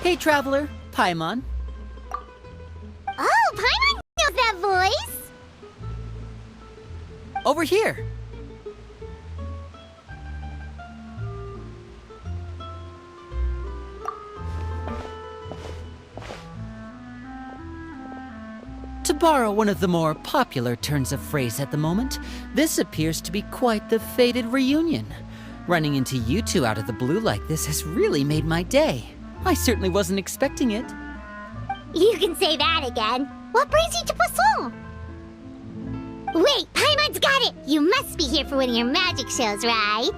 Hey, Traveler. Paimon. Oh, Paimon knows that voice! Over here. To borrow one of the more popular turns of phrase at the moment, this appears to be quite the fated reunion. Running into you two out of the blue like this has really made my day. I certainly wasn't expecting it. You can say that again. What brings you to Poisson? Wait, Paimon's got it! You must be here for one of your magic shows, right?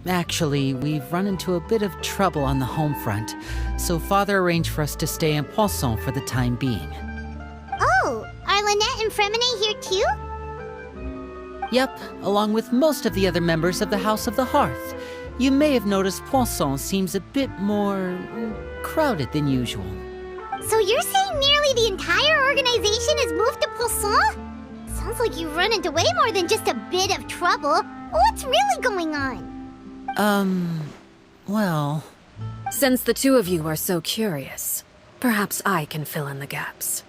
Actually, we've run into a bit of trouble on the home front, so Father arranged for us to stay in Poisson for the time being. Oh, are Lynette and Fremine here too? Yep, along with most of the other members of the House of the Hearth. You may have noticed Poisson seems a bit more crowded than usual. So you're saying nearly the entire organization has moved to Poisson? Sounds like you've run into way more than just a bit of trouble. What's really going on? Well... Since the two of you are so curious, perhaps I can fill in the gaps.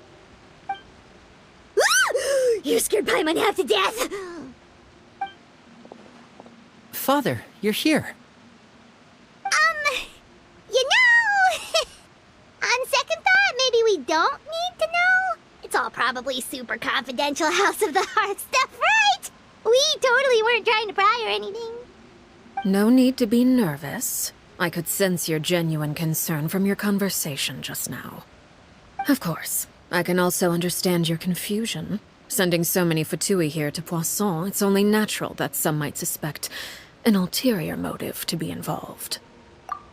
You scared Paimon half to death! Father, you're here. You know... On second thought, maybe we don't need to know? It's all probably super confidential House of the Hearth stuff, right? We totally weren't trying to pry or anything. No need to be nervous. I could sense your genuine concern from your conversation just now. Of course, I can also understand your confusion. Sending so many Fatui here to Poisson, it's only natural that some might suspect an ulterior motive to be involved.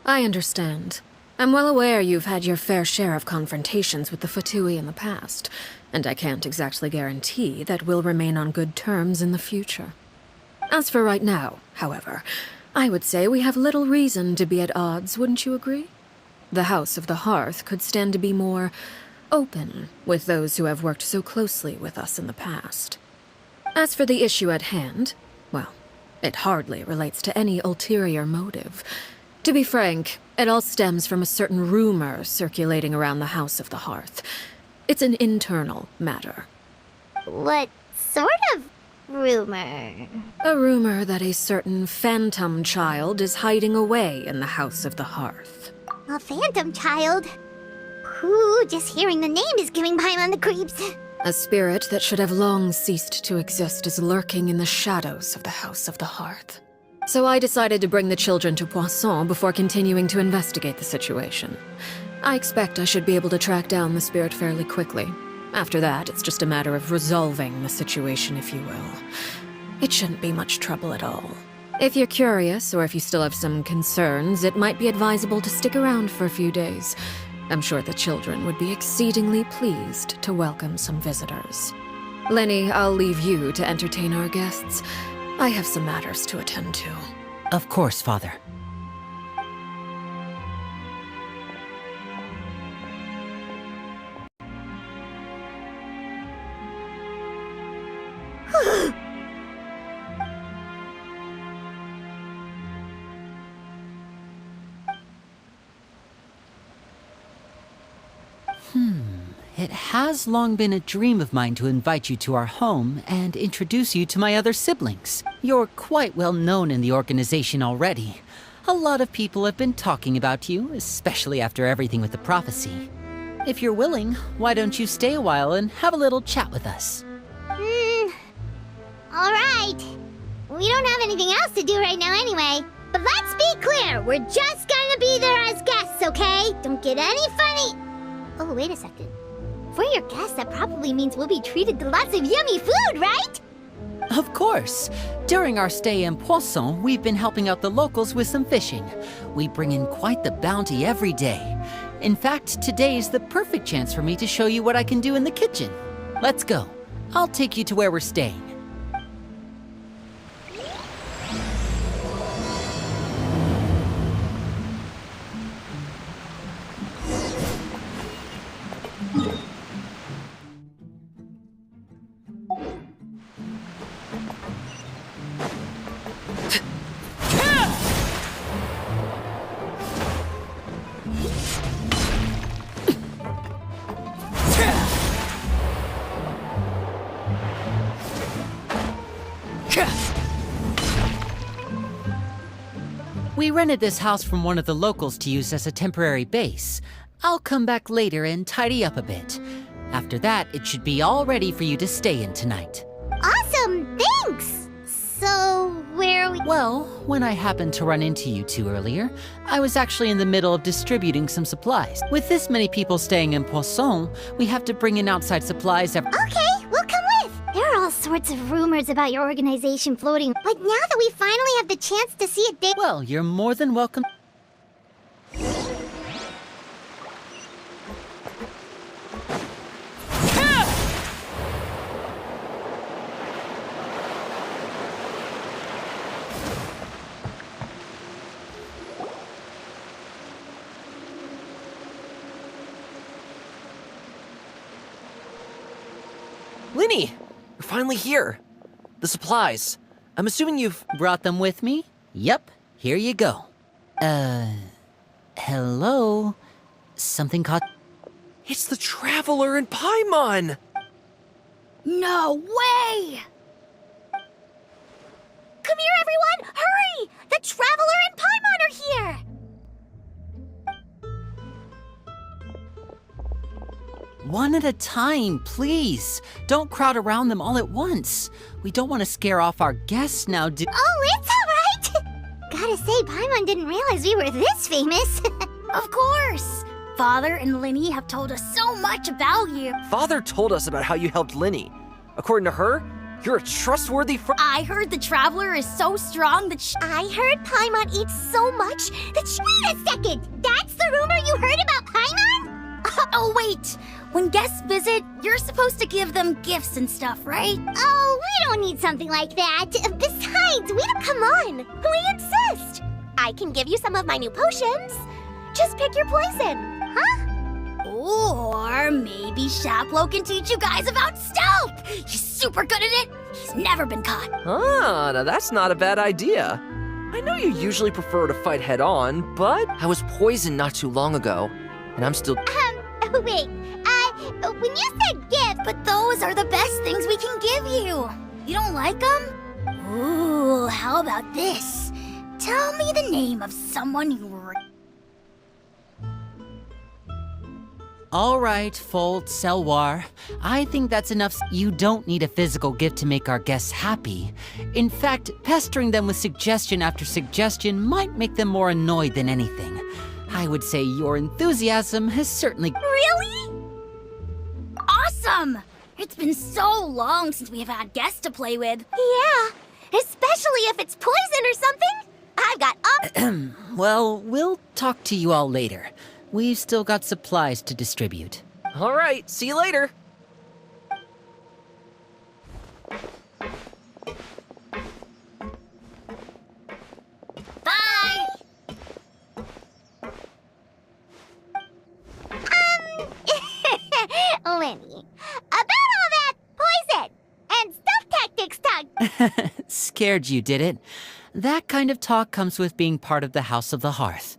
I understand. I'm well aware you've had your fair share of confrontations with the Fatui in the past, and I can't exactly guarantee that we'll remain on good terms in the future. As for right now, however, I would say we have little reason to be at odds, wouldn't you agree? The House of the Hearth could stand to be more open with those who have worked so closely with us in the past. As for the issue at hand, well, it hardly relates to any ulterior motive. To be frank, it all stems from a certain rumor circulating around the House of the Hearth. It's an internal matter. What sort of rumor? A rumor that a certain phantom child is hiding away in the House of the Hearth. A phantom child? Ooh, just hearing the name is giving Paimon the creeps. A spirit that should have long ceased to exist is lurking in the shadows of the House of the Hearth. So I decided to bring the children to Poisson before continuing to investigate the situation. I expect I should be able to track down the spirit fairly quickly. After that, it's just a matter of resolving the situation, if you will. It shouldn't be much trouble at all. If you're curious, or if you still have some concerns, it might be advisable to stick around for a few days. I'm sure the children would be exceedingly pleased to welcome some visitors. Lenny, I'll leave you to entertain our guests. I have some matters to attend to. Of course, Father. It has long been a dream of mine to invite you to our home and introduce you to my other siblings. You're quite well known in the organization already. A lot of people have been talking about you, especially after everything with the prophecy. If you're willing, why don't you stay a while and have a little chat with us? Alright. We don't have anything else to do right now anyway. But let's be clear, we're just gonna be there as guests, okay? Don't get any funny. Oh, wait a second. For your guests, that probably means we'll be treated to lots of yummy food, right? Of course. During our stay in Poisson, we've been helping out the locals with some fishing. We bring in quite the bounty every day. In fact, today is the perfect chance for me to show you what I can do in the kitchen. Let's go. I'll take you to where we're staying. We rented this house from one of the locals to use as a temporary base. I'll come back later and tidy up a bit. After that, it should be all ready for you to stay in tonight. Awesome, thanks! So, where are we? Well, when I happened to run into you two earlier, I was actually in the middle of distributing some supplies. With this many people staying in Poisson, we have to bring in outside supplies every— Okay, we'll come with! There are all sorts of rumors about your organization floating, but now that we finally have the chance to see it, Well, you're more than welcome. Linny! You're finally here. The supplies. I'm assuming you've... Brought them with me? Yep, here you go. Hello? Something caught... It's the Traveler and Paimon! No way! Come here, everyone! Hurry! The Traveler and Paimon are here! One at a time, please. Don't crowd around them all at once. We don't want to scare off our guests now, do— Oh, it's all right! Gotta say, Paimon didn't realize we were this famous. Of course! Father and Linny have told us so much about you. Father told us about how you helped Linny. According to her, you're a trustworthy friend. I heard the Traveler is so strong that I heard Paimon eats so much that wait a second! That's the rumor you heard about Paimon? Oh, wait! When guests visit, you're supposed to give them gifts and stuff, right? Oh, we don't need something like that. Besides, we don't— come on! We insist! I can give you some of my new potions. Just pick your poison, huh? Or maybe Shaplo can teach you guys about stealth! He's super good at it! He's never been caught. Ah, now that's not a bad idea. I know you usually prefer to fight head-on, but I was poisoned not too long ago, and I'm still... Wait, when you said gift— But those are the best things we can give you. You don't like them? Ooh, how about this? Tell me the name of someone you... All right, Folt, Selwar. I think that's enough. You don't need a physical gift to make our guests happy. In fact, pestering them with suggestion after suggestion might make them more annoyed than anything. I would say your enthusiasm has certainly— Really? Awesome! It's been so long since we have had guests to play with. Yeah, especially if it's poison or something. I've got Well, we'll talk to you all later. We've still got supplies to distribute. All right, see you later. Bye! Lenny, about all that poison and stealth tactics talk. Scared you, did it? That kind of talk comes with being part of the House of the Hearth.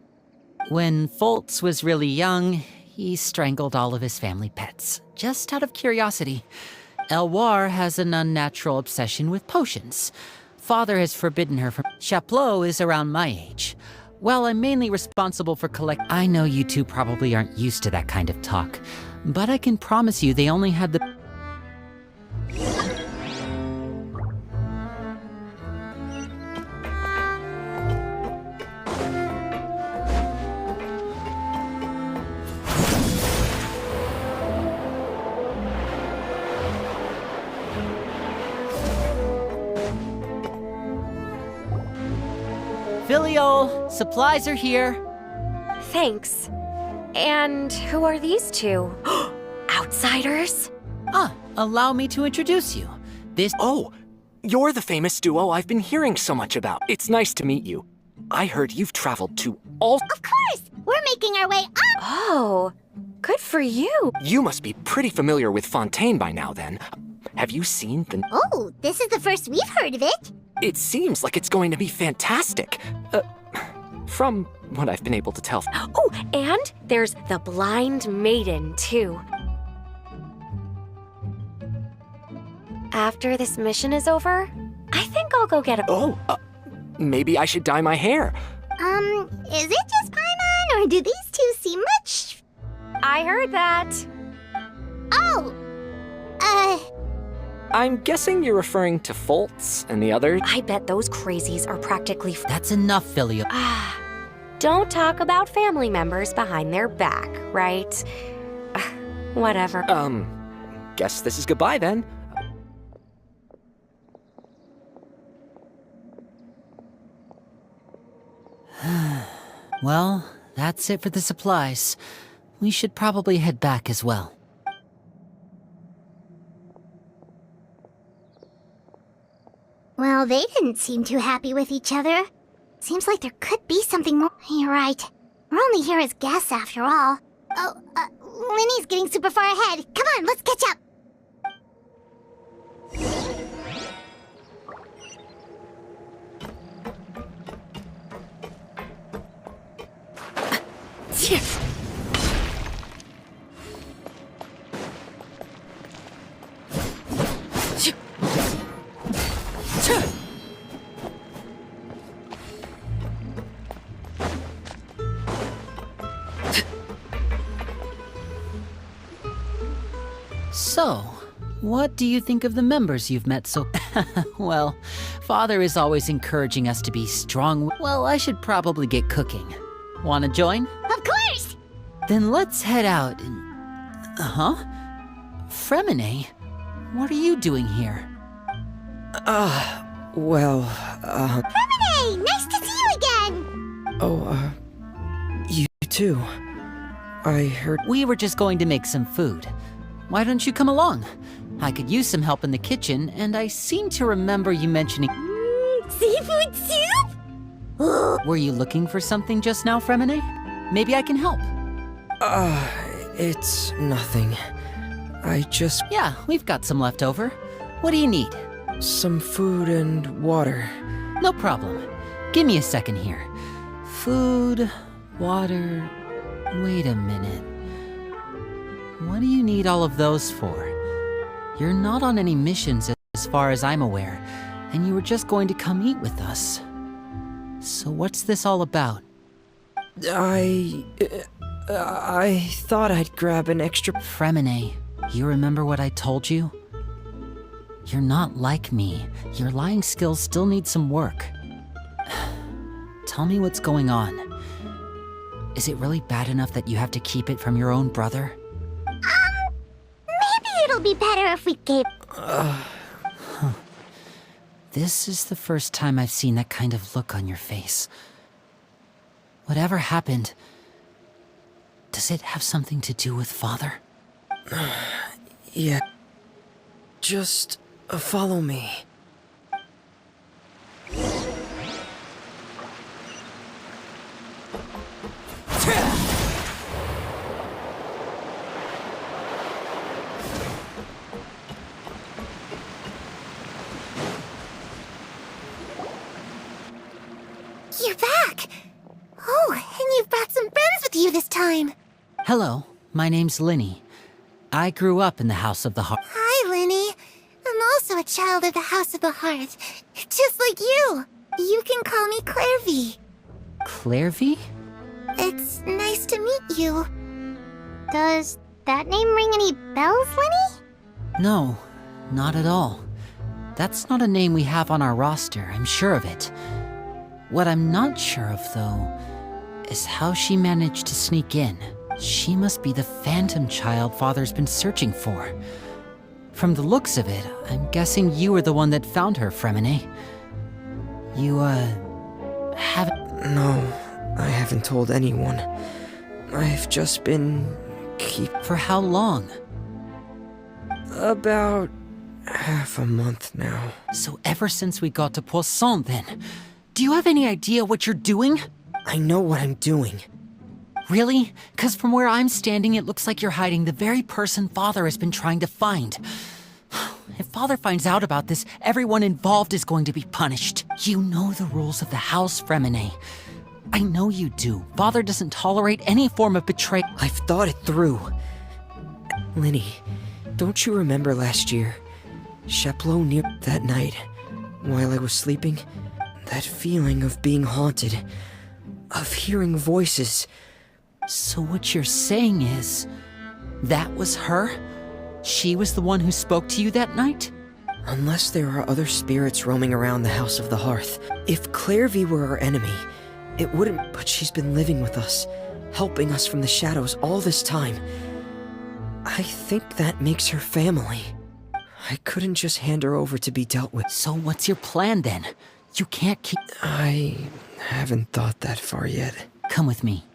When Foltz was really young, he strangled all of his family pets, just out of curiosity. Elwar has an unnatural obsession with potions. Father has forbidden her from— Chaplot is around my age. Well, I'm mainly responsible for I know you two probably aren't used to that kind of talk, but I can promise you they only had the— Filial, supplies are here. Thanks. And who are these two? Outsiders? Allow me to introduce you. This— Oh, you're the famous duo I've been hearing so much about. It's nice to meet you. I heard you've traveled to all— Of course, we're making our way up. Oh, good for you. You must be pretty familiar with Fontaine by now, then. Have you seen the— Oh, this is the first we've heard of it. It seems like it's going to be fantastic. From what I've been able to tell. Oh, and there's the Blind Maiden, too. After this mission is over, I think I'll go get a— Oh, maybe I should dye my hair. Is it just Paimon, or do these two seem much... I heard that. Oh! I'm guessing you're referring to Foltz and the others. I bet those crazies are practically. That's enough, Filio. Don't talk about family members behind their back, right? Whatever. Guess this is goodbye then. Well, that's it for the supplies. We should probably head back as well. Well, they didn't seem too happy with each other. Seems like there could be something more. You're right. We're only here as guests after all. Oh, Linny's getting super far ahead. Come on, let's catch up. So, what do you think of the members you've met so... Well, Father is always encouraging us to be strong. Well, I should probably get cooking. Wanna join? Of course! Then let's head out and... Fremine? What are you doing here? Hey, nice to see you again! You too. I heard... We were just going to make some food. Why don't you come along? I could use some help in the kitchen, and I seem to remember you mentioning... Seafood soup? Were you looking for something just now, Fremine? Maybe I can help. It's nothing. I just... Yeah, we've got some left over. What do you need? some food and water. No problem. Give me a second here. Food, water... Wait a minute. What do you need all of those for? You're not on any missions as far as I'm aware, and you were just going to come eat with us. So what's this all about? I thought I'd grab an extra... Fremine, you remember what I told you? You're not like me. Your lying skills still need some work. Tell me what's going on. Is it really bad enough that you have to keep it from your own brother? Maybe it'll be better if we gave... This is the first time I've seen that kind of look on your face. Whatever happened, does it have something to do with Father? Yeah. Just follow me. You're back! Oh, and you've brought some friends with you this time! Hello, my name's Linny. I grew up in the House of the Hearth. Hi, Linny. I'm also a child of the House of the Hearth. Just like you. You can call me Clairvy. Clairvy? It's nice to meet you. Does that name ring any bells, Linny? No, not at all. That's not a name we have on our roster, I'm sure of it. What I'm not sure of, though, is how she managed to sneak in. She must be the phantom child Father's been searching for. From the looks of it, I'm guessing you were the one that found her, Fremine. You, haven't... No, I haven't told anyone. I've just been... For how long? About half a month now. So ever since we got to Poisson, then. Do you have any idea what you're doing? I know what I'm doing. Really? 'Cause from where I'm standing, it looks like you're hiding the very person Father has been trying to find. If Father finds out about this, everyone involved is going to be punished. You know the rules of the house, Fremine. I know you do. Father doesn't tolerate any form of betrayal. I've thought it through. Linny, don't you remember last year? Chapleau near that night, while I was sleeping? That feeling of being haunted. of hearing voices. So what you're saying is, that was her? She was the one who spoke to you that night? Unless there are other spirits roaming around the House of the Hearth. If Clairvy were our enemy, it wouldn't. But she's been living with us, helping us from the shadows all this time. I think that makes her family. I couldn't just hand her over to be dealt with. So what's your plan then? You can't keep... I haven't thought that far yet. Come with me.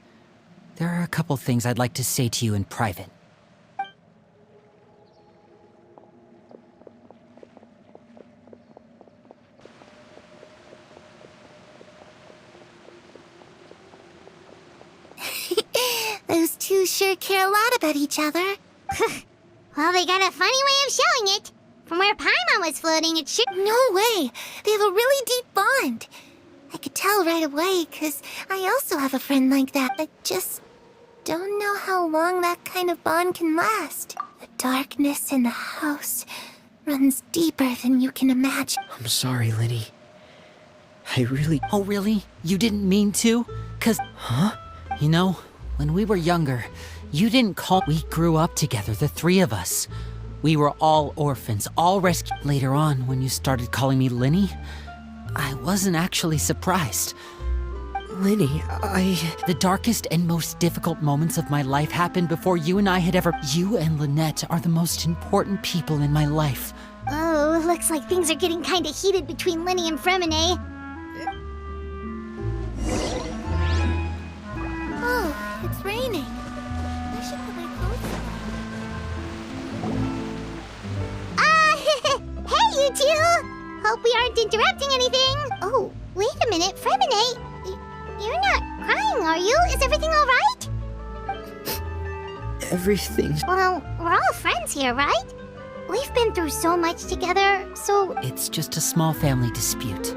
There are a couple things I'd like to say to you in private. Those two sure care a lot about each other. Well, they got a funny way of showing it. From where Paimon was floating, it should... No way! They have a really deep bond. I could tell right away, because I also have a friend like that. I just don't know how long that kind of bond can last. The darkness in the house runs deeper than you can imagine. I'm sorry, Linny. I really... Oh, really? You didn't mean to? 'Cause... Huh? You know, when we were younger, you didn't call... We grew up together, the three of us. We were all orphans, all rescued. Later on, when you started calling me Linny, I wasn't actually surprised. Linny, The darkest and most difficult moments of my life happened before you and I had ever... You and Lynette are the most important people in my life. Oh, looks like things are getting kinda heated between Linny and Fremine. Oh, it's raining. I should put my clothes on. Hey, you two! Hope we aren't interrupting anything. Oh, wait a minute, Fremine. You're not crying, are you? Is everything all right? everything's... Well, we're all friends here, right? We've been through so much together, so... It's just a small family dispute.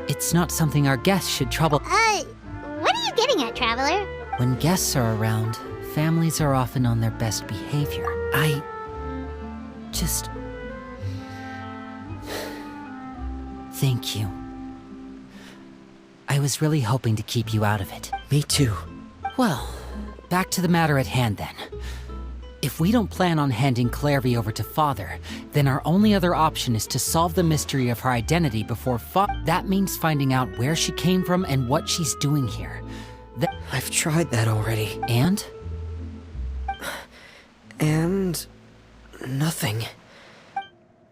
It's not something our guests should trouble. What are you getting at, Traveler? When guests are around, families are often on their best behavior. I... just... Thank you. I was really hoping to keep you out of it. Me too. Well, back to the matter at hand then. If we don't plan on handing Clairvy over to Father, then our only other option is to solve the mystery of her identity before That means finding out where she came from and what she's doing here. I've tried that already. And? And... nothing.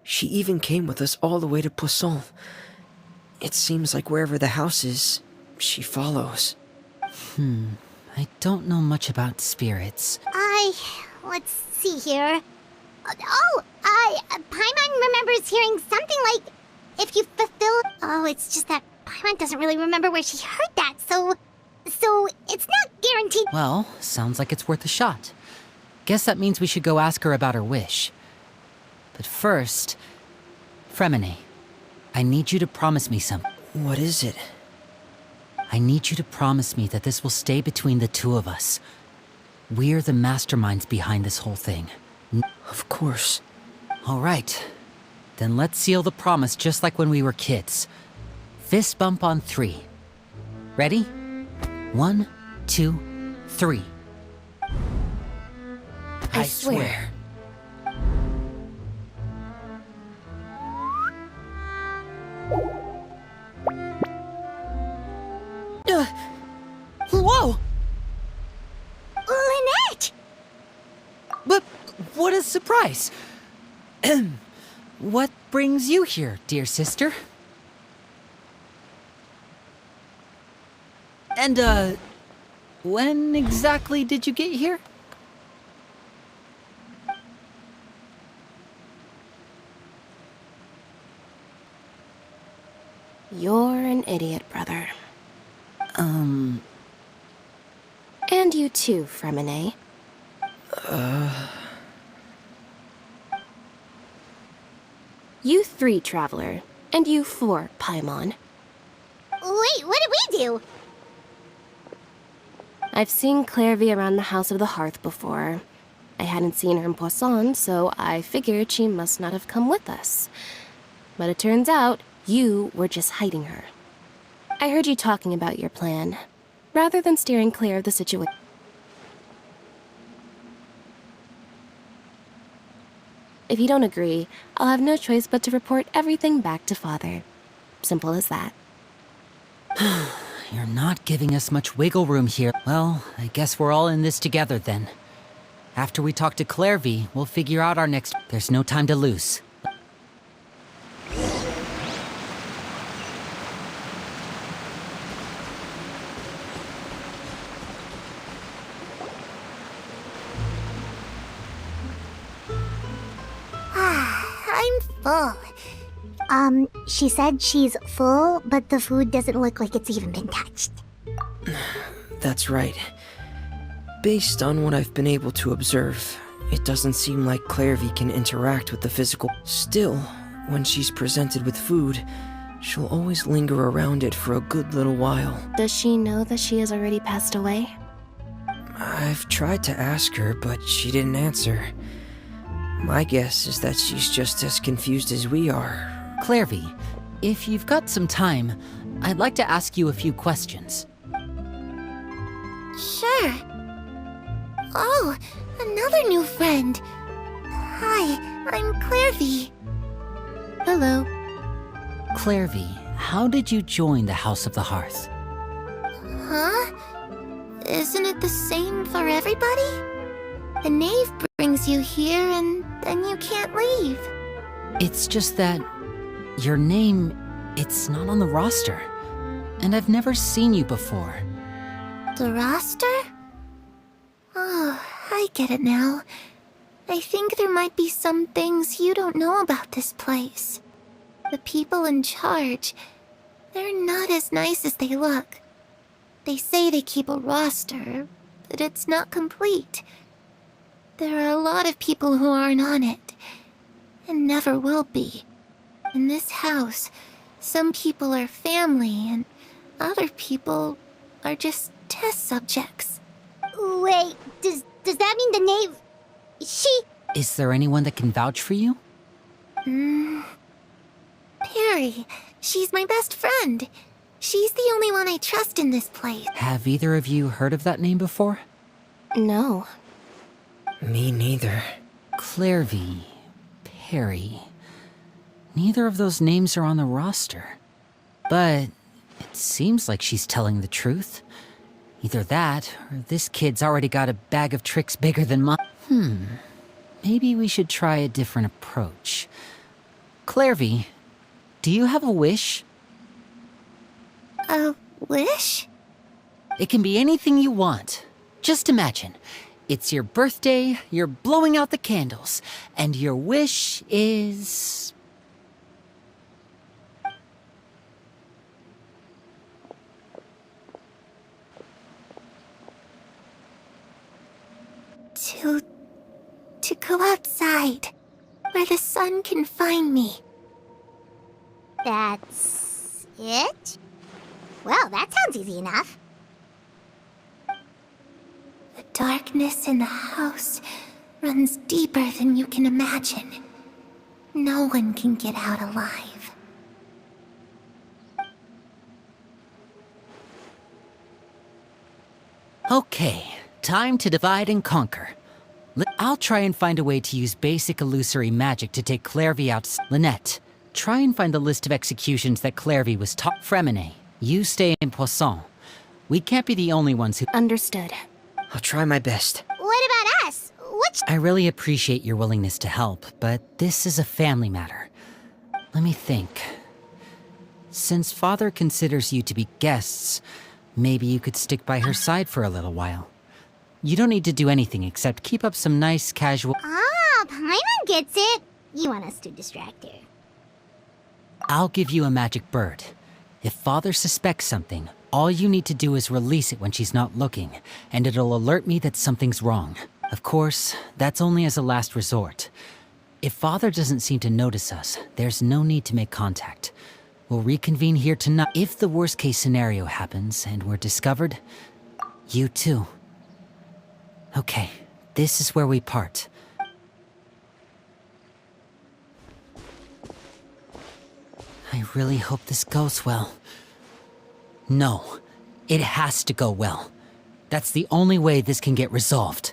She even came with us all the way to Poisson. It seems like wherever the house is, she follows. I don't know much about spirits. Let's see here. Paimon remembers hearing something like, if you fulfill... Oh, it's just that Paimon doesn't really remember where she heard that, so it's not guaranteed... Well, sounds like it's worth a shot. Guess that means we should go ask her about her wish. But first, Fremine, I need you to promise me something. What is it? I need you to promise me that this will stay between the two of us. We're the masterminds behind this whole thing. Of course. All right. Then let's seal the promise just like when we were kids. Fist bump on 3. Ready? 1, 2, 3. I swear. Whoa! Lynette! But what a surprise! What brings you here, dear sister? And, when exactly did you get here? You're an idiot, brother. And you too, Fremine. You 3, Traveler. And you 4, Paimon. Wait, what did we do? I've seen Clairvy around the House of the Hearth before. I hadn't seen her in Poisson, so I figured she must not have come with us. But it turns out, you were just hiding her. I heard you talking about your plan. rather than steering clear of the situation. If you don't agree, I'll have no choice but to report everything back to Father. Simple as that. You're not giving us much wiggle room here. Well, I guess we're all in this together then. After we talk to Clairvy, we'll figure out our next... There's no time to lose. I'm full. She said she's full, but the food doesn't look like it's even been touched. That's right. Based on what I've been able to observe, it doesn't seem like Clairvy can interact with the physical. Still, when she's presented with food, she'll always linger around it for a good little while. Does she know that she has already passed away? I've tried to ask her, but she didn't answer. My guess is that she's just as confused as we are. Clairvy, if you've got some time, I'd like to ask you a few questions. Sure. Oh, another new friend. Hi, I'm Clairvy. Hello. Clairvy, how did you join the House of the Hearth? Huh? Isn't it the same for everybody? The knave brings you here and then you can't leave. It's just that your name, it's not on the roster. And I've never seen you before. The roster? Oh, I get it now. I think there might be some things you don't know about this place. The people in charge, they're not as nice as they look. They say they keep a roster, but it's not complete. There are a lot of people who aren't on it, and never will be. In this house, some people are family, and other people are just test subjects. Wait, does that mean the knave... She... Is there anyone that can vouch for you? Perry, she's my best friend. She's the only one I trust in this place. Have either of you heard of that name before? No. Me neither. Clairvy, Perry. Neither of those names are on the roster. But it seems like she's telling the truth. Either that, or this kid's already got a bag of tricks bigger than mine. Maybe we should try a different approach. Clairvy, do you have a wish? A wish? It can be anything you want. Just imagine. It's your birthday, you're blowing out the candles, and your wish is... To go outside, where the sun can find me. That's... it? Well, that sounds easy enough. The darkness in the house runs deeper than you can imagine. No one can get out alive. Okay, time to divide and conquer. I'll try and find a way to use basic illusory magic to take Clairvy out. Lynette, try and find the list of executions that Clairvy was taught. Fremine, you stay in Poisson. We can't be the only ones who... Understood. I'll try my best. What about us? I really appreciate your willingness to help, but this is a family matter. Let me think. Since Father considers you to be guests, maybe you could stick by her side for a little while. You don't need to do anything except keep up some nice casual... Ah, Paimon gets it. You want us to distract her. I'll give you a magic bird. If Father suspects something, all you need to do is release it when she's not looking, and it'll alert me that something's wrong. Of course, that's only as a last resort. If Father doesn't seem to notice us, there's no need to make contact. We'll reconvene here tonight. If the worst-case scenario happens and we're discovered, you too. Okay, this is where we part. I really hope this goes well. No, It has to go well. That's the only way this can get resolved.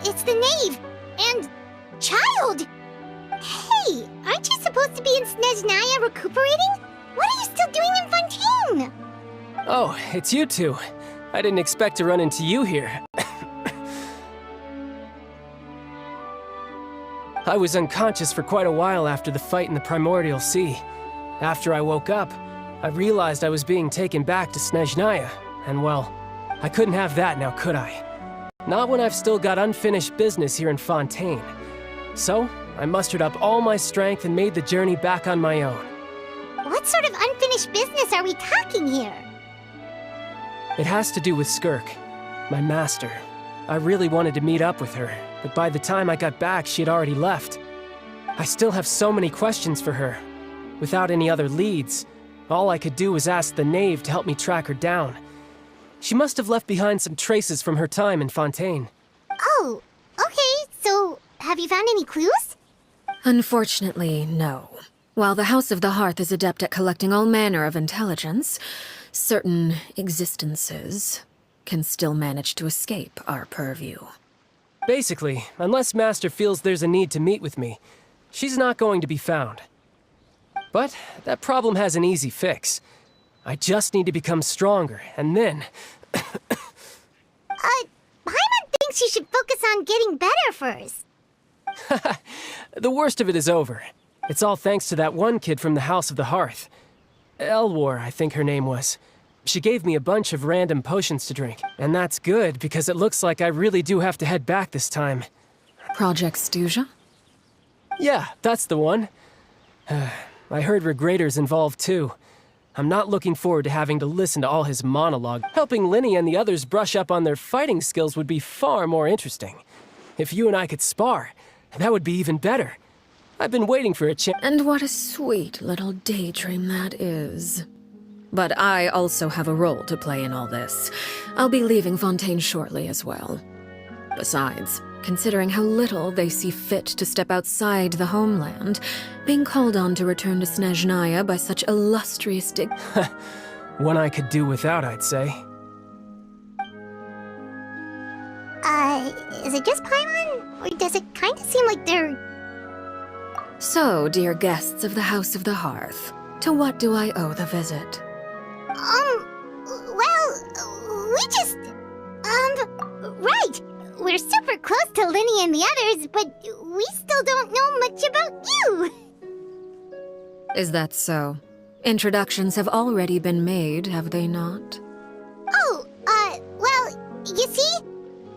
It's the knave! And... child! Hey, aren't you supposed to be in Snezhnaya recuperating? What are you still doing in Fontaine? Oh, it's you two. I didn't expect to run into you here. I was unconscious for quite a while after the fight in the Primordial Sea. After I woke up, I realized I was being taken back to Snezhnaya, and well, I couldn't have that now, could I? Not when I've still got unfinished business here in Fontaine. So, I mustered up all my strength and made the journey back on my own. What sort of unfinished business are we talking here? It has to do with Skirk, my master. I really wanted to meet up with her, but by the time I got back, she had already left. I still have so many questions for her. Without any other leads, all I could do was ask the knave to help me track her down. She must have left behind some traces from her time in Fontaine. Oh, okay, so have you found any clues? Unfortunately, no. While the House of the Hearth is adept at collecting all manner of intelligence, certain existences can still manage to escape our purview. Basically, unless Master feels there's a need to meet with me, she's not going to be found. But that problem has an easy fix. I just need to become stronger, and then... Paimon thinks you should focus on getting better first. The worst of it is over. It's all thanks to that one kid from the House of the Hearth. Elwar, I think her name was. She gave me a bunch of random potions to drink, and that's good because it looks like I really do have to head back this time. Project Stuja? Yeah, that's the one. I heard Regrator's involved too. I'm not looking forward to having to listen to all his monologue. Helping Linny and the others brush up on their fighting skills would be far more interesting. If you and I could spar, that would be even better. I've been waiting for a chance. And what a sweet little daydream that is. But I also have a role to play in all this. I'll be leaving Fontaine shortly as well. Besides, considering how little they see fit to step outside the homeland, being called on to return to Snezhnaya by such illustrious One I could do without, I'd say. Is it just Paimon? Or does it kind of seem like they're... So, dear guests of the House of the Hearth, to what do I owe the visit? Well, we just... right! We're super close to Linny and the others, but we still don't know much about you! Is that so? Introductions have already been made, have they not? Oh, well, you see?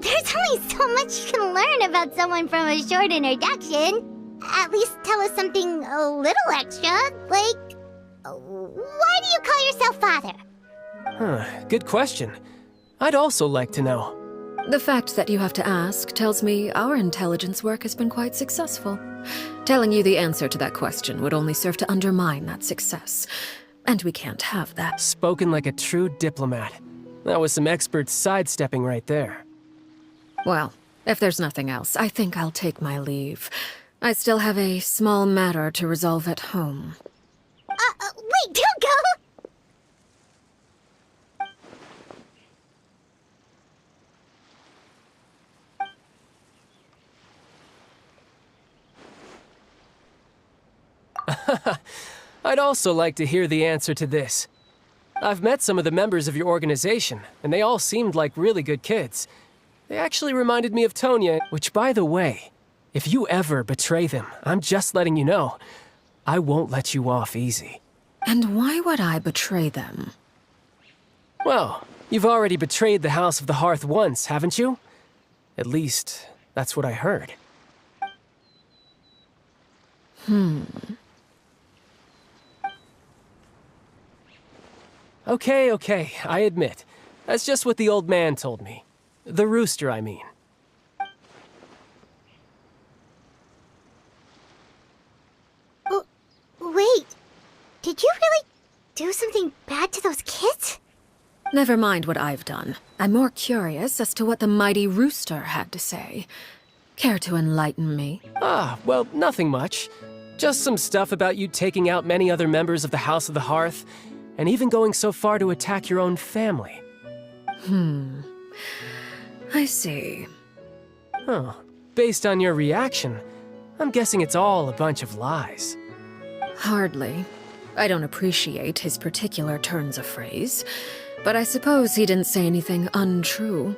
There's only so much you can learn about someone from a short introduction. At least tell us something a little extra, like... why do you call yourself father? Good question. I'd also like to know. The fact that you have to ask tells me our intelligence work has been quite successful. Telling you the answer to that question would only serve to undermine that success. And we can't have that. Spoken like a true diplomat. That was some expert sidestepping right there. Well, if there's nothing else, I think I'll take my leave. I still have a small matter to resolve at home. Wait, don't go! I'd also like to hear the answer to this. I've met some of the members of your organization, and they all seemed like really good kids. They actually reminded me of Tonya, which, by the way, if you ever betray them, I'm just letting you know, I won't let you off easy. And why would I betray them? Well, you've already betrayed the House of the Hearth once, haven't you? At least, that's what I heard. Okay, I admit. That's just what the old man told me. The rooster, I mean. Oh, wait. Did you really do something bad to those kids? Never mind what I've done. I'm more curious as to what the mighty rooster had to say. Care to enlighten me? Well, nothing much. Just some stuff about you taking out many other members of the House of the Hearth, and even going so far to attack your own family. I see. Oh, based on your reaction, I'm guessing it's all a bunch of lies. Hardly. I don't appreciate his particular turns of phrase, but I suppose he didn't say anything untrue.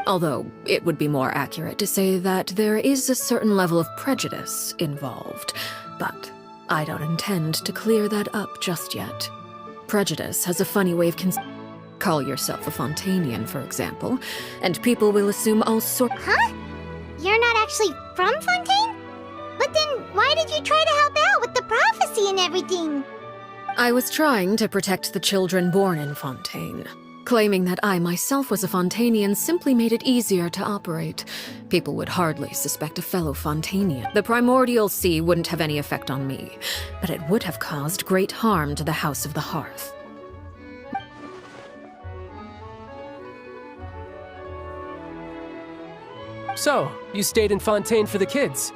Although, it would be more accurate to say that there is a certain level of prejudice involved, but I don't intend to clear that up just yet. Prejudice has a funny way of call yourself a Fontanian, for example, and people will assume all sorts. Huh? You're not actually from Fontaine? But then why did you try to help out with the prophecy and everything? I was trying to protect the children born in Fontaine. Claiming that I myself was a Fontanian simply made it easier to operate. People would hardly suspect a fellow Fontanian. The primordial sea wouldn't have any effect on me, but it would have caused great harm to the House of the Hearth. So, you stayed in Fontaine for the kids.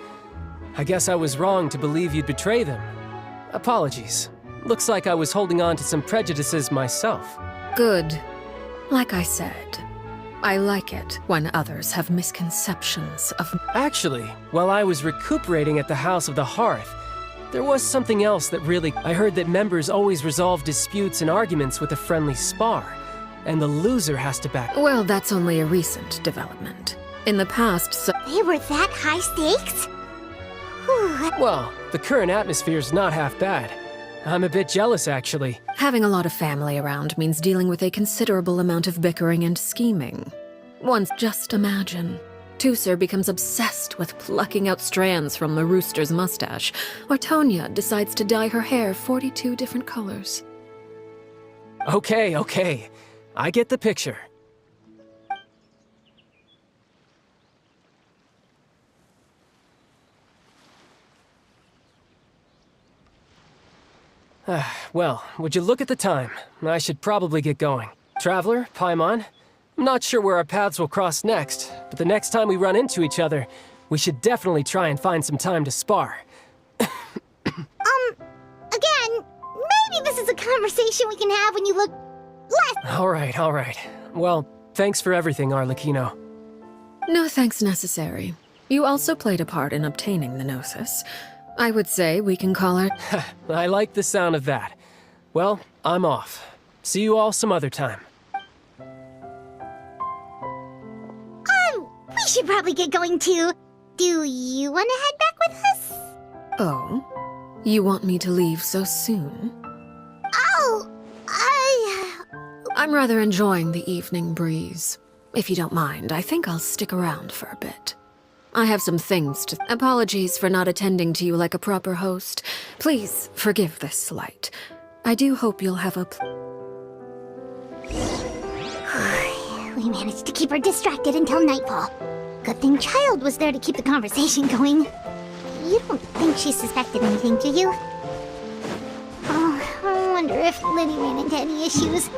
I guess I was wrong to believe you'd betray them. Apologies. Looks like I was holding on to some prejudices myself. Good. Like I said, I like it when others have misconceptions of... Actually, while I was recuperating at the House of the Hearth, there was something else that really... I heard that members always resolve disputes and arguments with a friendly spar, and the loser has to back... Well, that's only a recent development. In the past, They were that high stakes? Whew. Well, the current atmosphere's not half bad. I'm a bit jealous, actually. having a lot of family around means dealing with a considerable amount of bickering and scheming. Once, just imagine. Tusser becomes obsessed with plucking out strands from the rooster's mustache, or Tonya decides to dye her hair 42 different colors. Okay. I get the picture. Well, would you look at the time? I should probably get going. Traveler, Paimon, I'm not sure where our paths will cross next, but the next time we run into each other, we should definitely try and find some time to spar. Again, maybe this is a conversation we can have when you look less... All right. Well, thanks for everything, Arlecchino. No thanks necessary. You also played a part in obtaining the Gnosis. I would say we can call her... I like the sound of that. Well, I'm off. See you all some other time. We should probably get going too. Do you want to head back with us? Oh? You want me to leave so soon? Oh, I'm rather enjoying the evening breeze. If you don't mind, I think I'll stick around for a bit. I have some things to... Apologies for not attending to you like a proper host. Please forgive this slight. I do hope you'll have a... We managed to keep her distracted until nightfall. Good thing Child was there to keep the conversation going. You don't think she suspected anything, do you? Oh, I wonder if Liddy ran into any issues.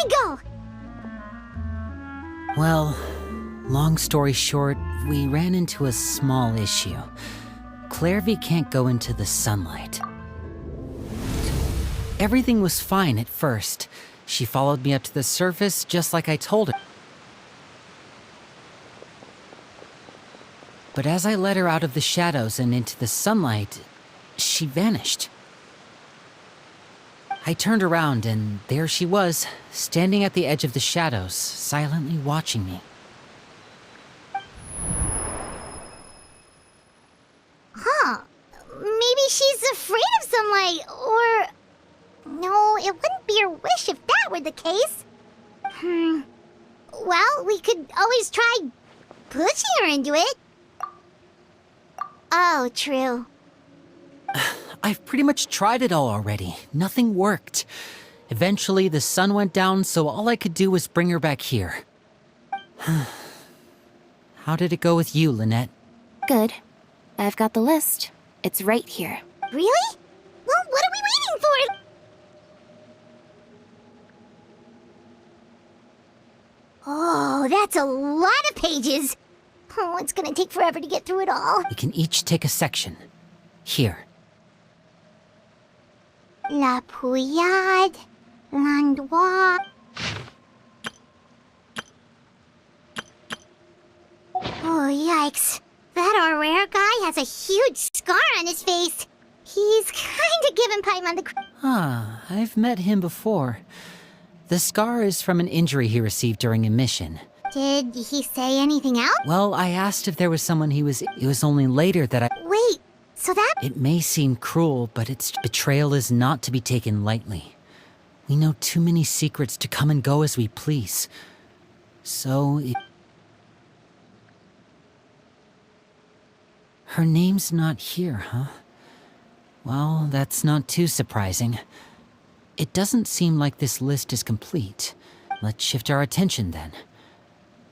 I go! Well, long story short, we ran into a small issue. Clairvy can't go into the sunlight. Everything was fine at first. She followed me up to the surface just like I told her. But as I led her out of the shadows and into the sunlight, she vanished. I turned around and there she was, standing at the edge of the shadows, silently watching me. Huh. Maybe she's afraid of sunlight, or... No, it wouldn't be her wish if that were the case. Well, we could always try pushing her into it. Oh, true. I've pretty much tried it all already. Nothing worked. Eventually, the sun went down, so all I could do was bring her back here. How did it go with you, Lynette? Good. I've got the list. It's right here. Really? Well, what are we waiting for? Oh, that's a lot of pages. Oh, it's gonna take forever to get through it all. We can each take a section. Here. La Pouillade, L'Endroit. Oh, yikes. That our rare guy has a huge scar on his face. He's kinda giving Paimon on the... I've met him before. The scar is from an injury he received during a mission. Did he say anything else? Well, I asked if there was someone it was only later that I... Wait, so that... It may seem cruel, but its betrayal is not to be taken lightly. We know too many secrets to come and go as we please. So... Her name's not here, huh? Well, that's not too surprising. It doesn't seem like this list is complete. Let's shift our attention then.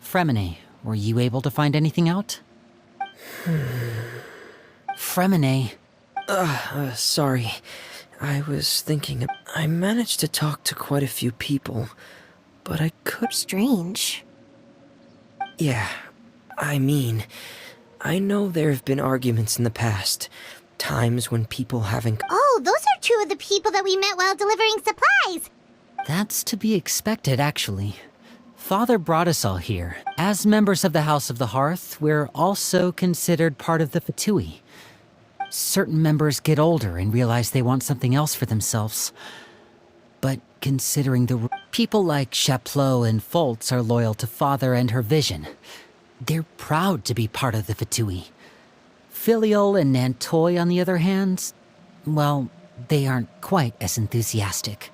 Fremine, were you able to find anything out? Fremine. Sorry. I was thinking... I managed to talk to quite a few people, but I could... Strange. Yeah, I mean... I know there have been arguments in the past. Times when people haven't... Oh, those are two of the people that we met while delivering supplies. That's to be expected, actually. Father brought us all here. As members of the House of the Hearth, we're also considered part of the Fatui. Certain members get older and realize they want something else for themselves. But considering the... People like Chaplot and Foltz are loyal to Father and her vision. They're proud to be part of the Fatui. Filial and Nantoy, on the other hand, well, they aren't quite as enthusiastic.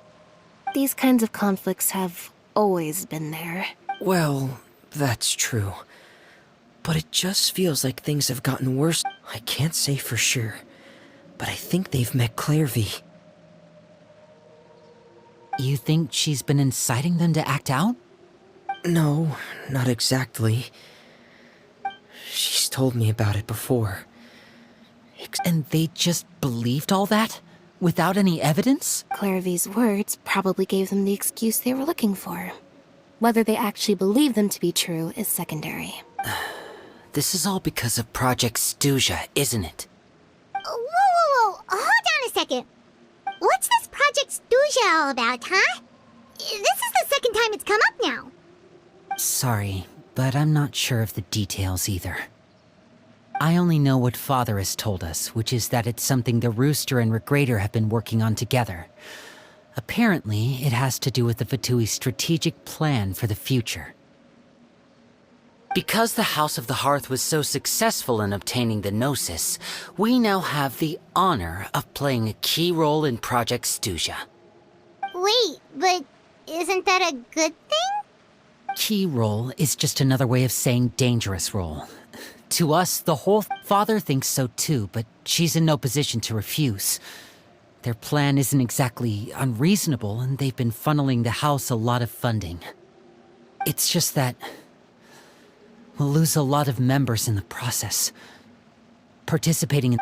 These kinds of conflicts have always been there. Well, that's true. But it just feels like things have gotten worse. I can't say for sure, but I think they've met Clairvy. You think she's been inciting them to act out? No, not exactly. She's told me about it before. And they just believed all that? Without any evidence? Clairvy's words probably gave them the excuse they were looking for. Whether they actually believe them to be true is secondary. This is all because of Project Stuja, isn't it? Whoa. Hold on a second. What's this Project Stuja all about, huh? This is the second time it's come up now. Sorry, but I'm not sure of the details either. I only know what Father has told us, which is that it's something the Rooster and Regrator have been working on together. Apparently, it has to do with the Fatui's strategic plan for the future. Because the House of the Hearth was so successful in obtaining the Gnosis, we now have the honor of playing a key role in Project Stuja. Wait, but isn't that a good thing? Key role is just another way of saying dangerous role. To us, the whole Father thinks so too, but she's in no position to refuse. Their plan isn't exactly unreasonable, and they've been funneling the house a lot of funding. It's just that we'll lose a lot of members in the process. Participating in...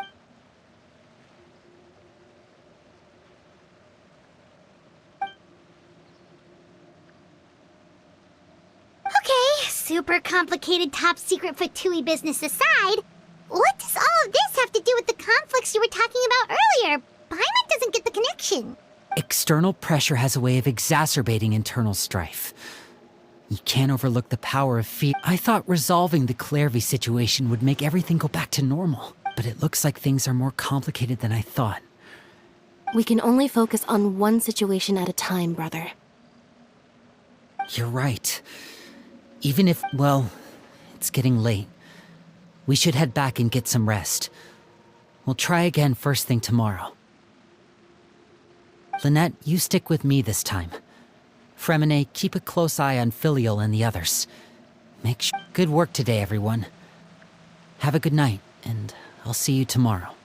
super complicated top secret Fatui business aside, what does all of this have to do with the conflicts you were talking about earlier? Paimon doesn't get the connection. External pressure has a way of exacerbating internal strife. You can't overlook the power of fear. I thought resolving the Clairvy situation would make everything go back to normal, but it looks like things are more complicated than I thought. We can only focus on one situation at a time, brother. You're right. Even if, well, it's getting late. We should head back and get some rest. We'll try again first thing tomorrow. Lynette, you stick with me this time. Fremine, keep a close eye on Filial and the others. Make sure. Good work today, everyone. Have a good night, and I'll see you tomorrow.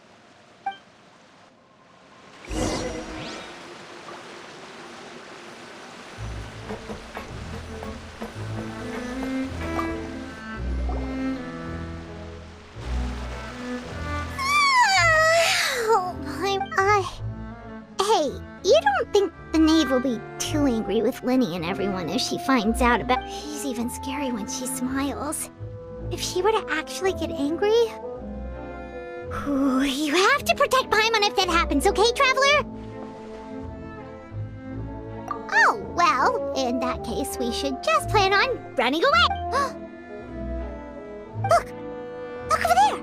Hey, you don't think the knave will be too angry with Linny and everyone if she finds out about... She's even scary when she smiles. If she were to actually get angry... Ooh, you have to protect Paimon if that happens, okay, Traveler? Oh, well, in that case, we should just plan on running away. Look! Look over there!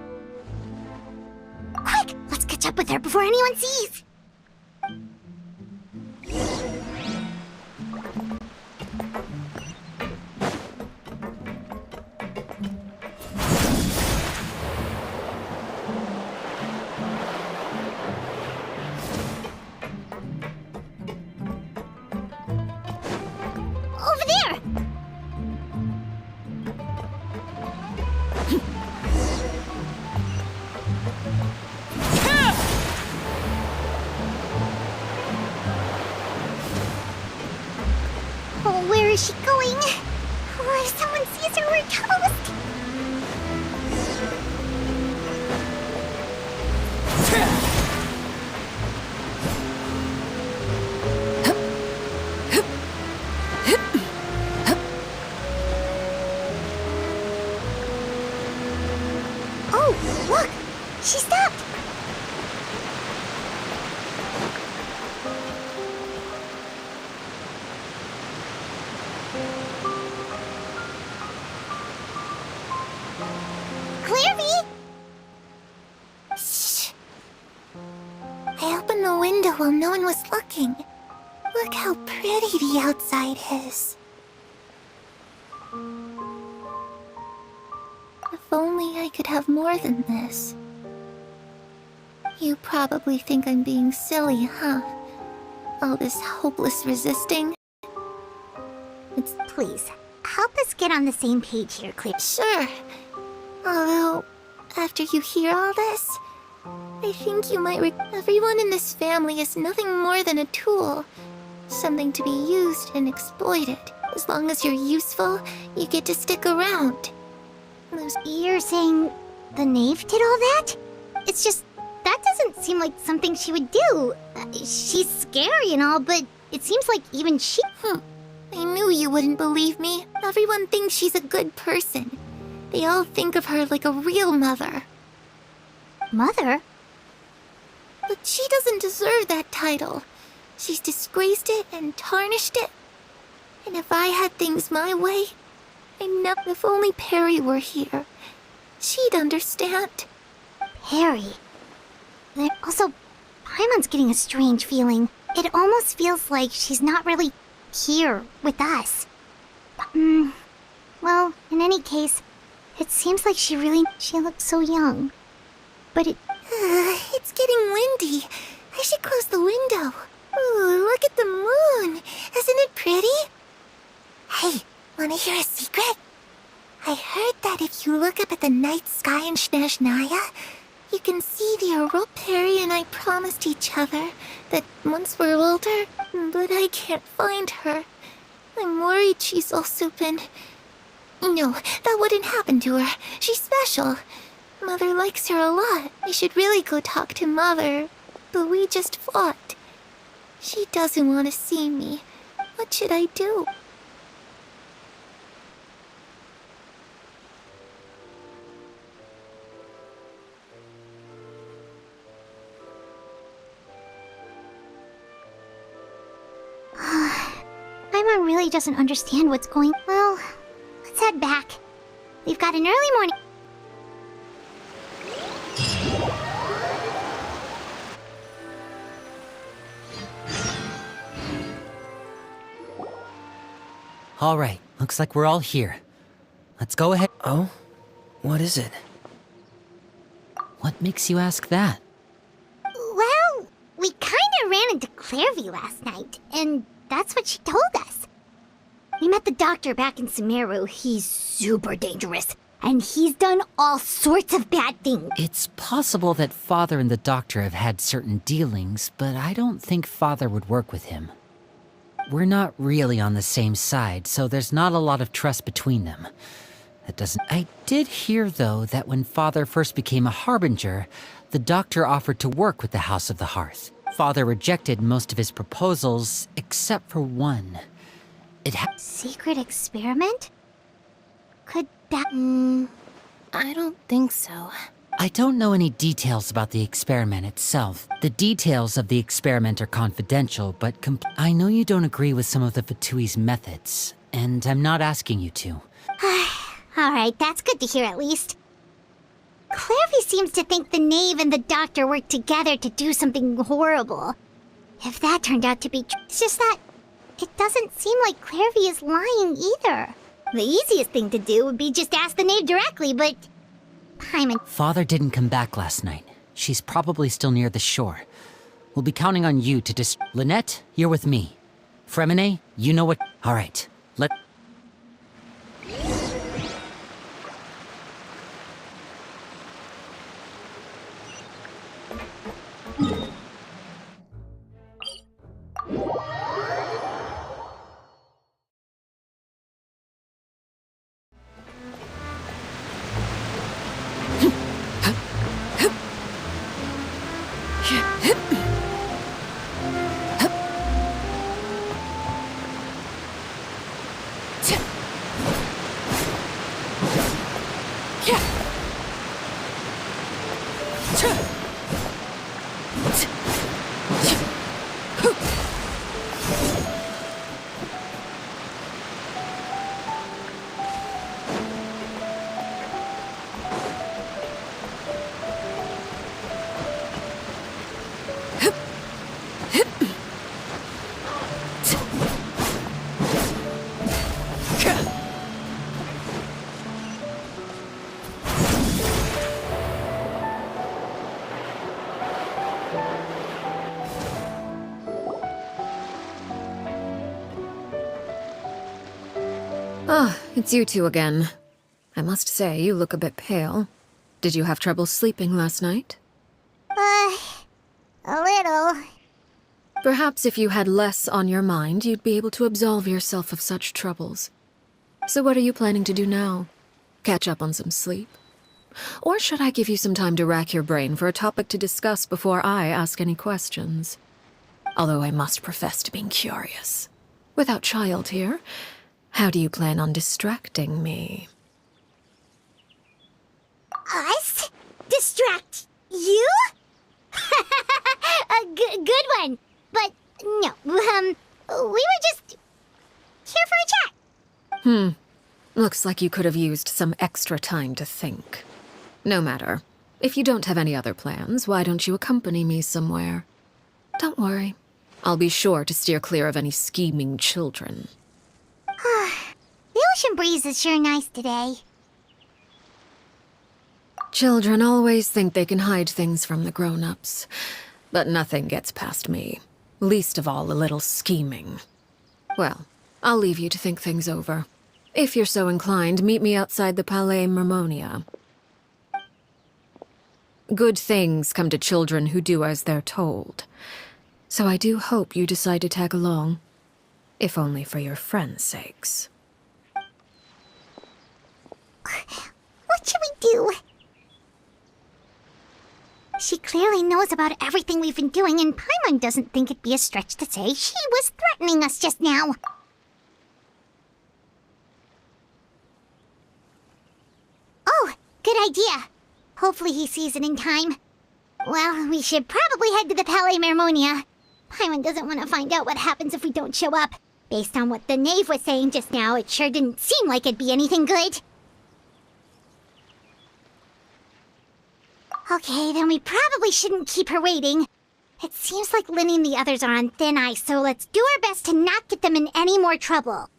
Quick, let's catch up with her before anyone sees! Over there! Oh, where is she going? Oh, if someone sees her, we're toast! Oh, look! She stopped! Clairvy! Shh. I opened the window while no one was looking. Look how pretty the outside is. If only I could have more than this. You probably think I'm being silly, huh? All this hopeless resisting. Please, help us get on the same page here, Claire. Sure. Although, after you hear all this, I think you might everyone in this family is nothing more than a tool. Something to be used and exploited. As long as you're useful, you get to stick around. You're saying the knave did all that? It's just, that doesn't seem like something she would do. She's scary and all, but it seems like even she... I knew you wouldn't believe me. Everyone thinks she's a good person. They all think of her like a real mother. Mother? But she doesn't deserve that title. She's disgraced it and tarnished it. And if I had things my way, if only Perry were here, she'd understand. Perry. Also, Paimon's getting a strange feeling. It almost feels like she's not really here with us. Well, in any case, it seems like she looks so young. But it's getting windy. I should close the window. Ooh, look at the moon. Isn't it pretty? Hey, wanna hear a secret? I heard that if you look up at the night sky in Snezhnaya, you can see the Aurora. Perry and I promised each other that once we're older, but I can't find her. I'm worried she's also been... No, that wouldn't happen to her. She's special. Mother likes her a lot. I should really go talk to Mother, but we just fought. She doesn't want to see me. What should I do? really doesn't understand what's going... Well, let's head back. We've got an early morning... All right, looks like we're all here. Let's go ahead. Oh? What is it? What makes you ask that? Well, we kinda ran into Clairvy last night, and that's what she told us. We met the doctor back in Sumeru. He's super dangerous, and he's done all sorts of bad things. It's possible that Father and the Doctor have had certain dealings, but I don't think Father would work with him. We're not really on the same side, so there's not a lot of trust between them. That doesn't... I did hear, though, that when Father first became a Harbinger, the Doctor offered to work with the House of the Hearth. Father rejected most of his proposals, except for one. Secret experiment? Could that... I don't think so. I don't know any details about the experiment itself. The details of the experiment are confidential, but I know you don't agree with some of the Fatui's methods, and I'm not asking you to. Alright, that's good to hear at least. Clairvy seems to think the Knave and the Doctor worked together to do something horrible. If that turned out to be true, it's just that it doesn't seem like Clairvy is lying either. The easiest thing to do would be just ask the Knave directly, but... Father didn't come back last night. She's probably still near the shore. We'll be counting on you to Lynette, you're with me. Fremine, you know what... Alright, let... Ah, it's you two again. I must say, you look a bit pale. Did you have trouble sleeping last night? A little. Perhaps if you had less on your mind, you'd be able to absolve yourself of such troubles. So what are you planning to do now? Catch up on some sleep? Or should I give you some time to rack your brain for a topic to discuss before I ask any questions? Although I must profess to being curious. Without child here, how do you plan on distracting me? Us? Distract you? Good one. But no, we were just here for a chat. Looks like you could have used some extra time to think. No matter. If you don't have any other plans, why don't you accompany me somewhere? Don't worry. I'll be sure to steer clear of any scheming children. The ocean breeze is sure nice today. Children always think they can hide things from the grown-ups. But nothing gets past me. Least of all a little scheming. Well, I'll leave you to think things over. If you're so inclined, meet me outside the Palais Mermonia. Good things come to children who do as they're told. So I do hope you decide to tag along. If only for your friends' sakes. What should we do? She clearly knows about everything we've been doing, and Paimon doesn't think it'd be a stretch to say she was threatening us just now. Oh, good idea. Hopefully he sees it in time. Well, we should probably head to the Palais Mermonia. Paimon doesn't want to find out what happens if we don't show up. Based on what the knave was saying just now, it sure didn't seem like it'd be anything good. Okay, then we probably shouldn't keep her waiting. It seems like Linny and the others are on thin ice, so let's do our best to not get them in any more trouble.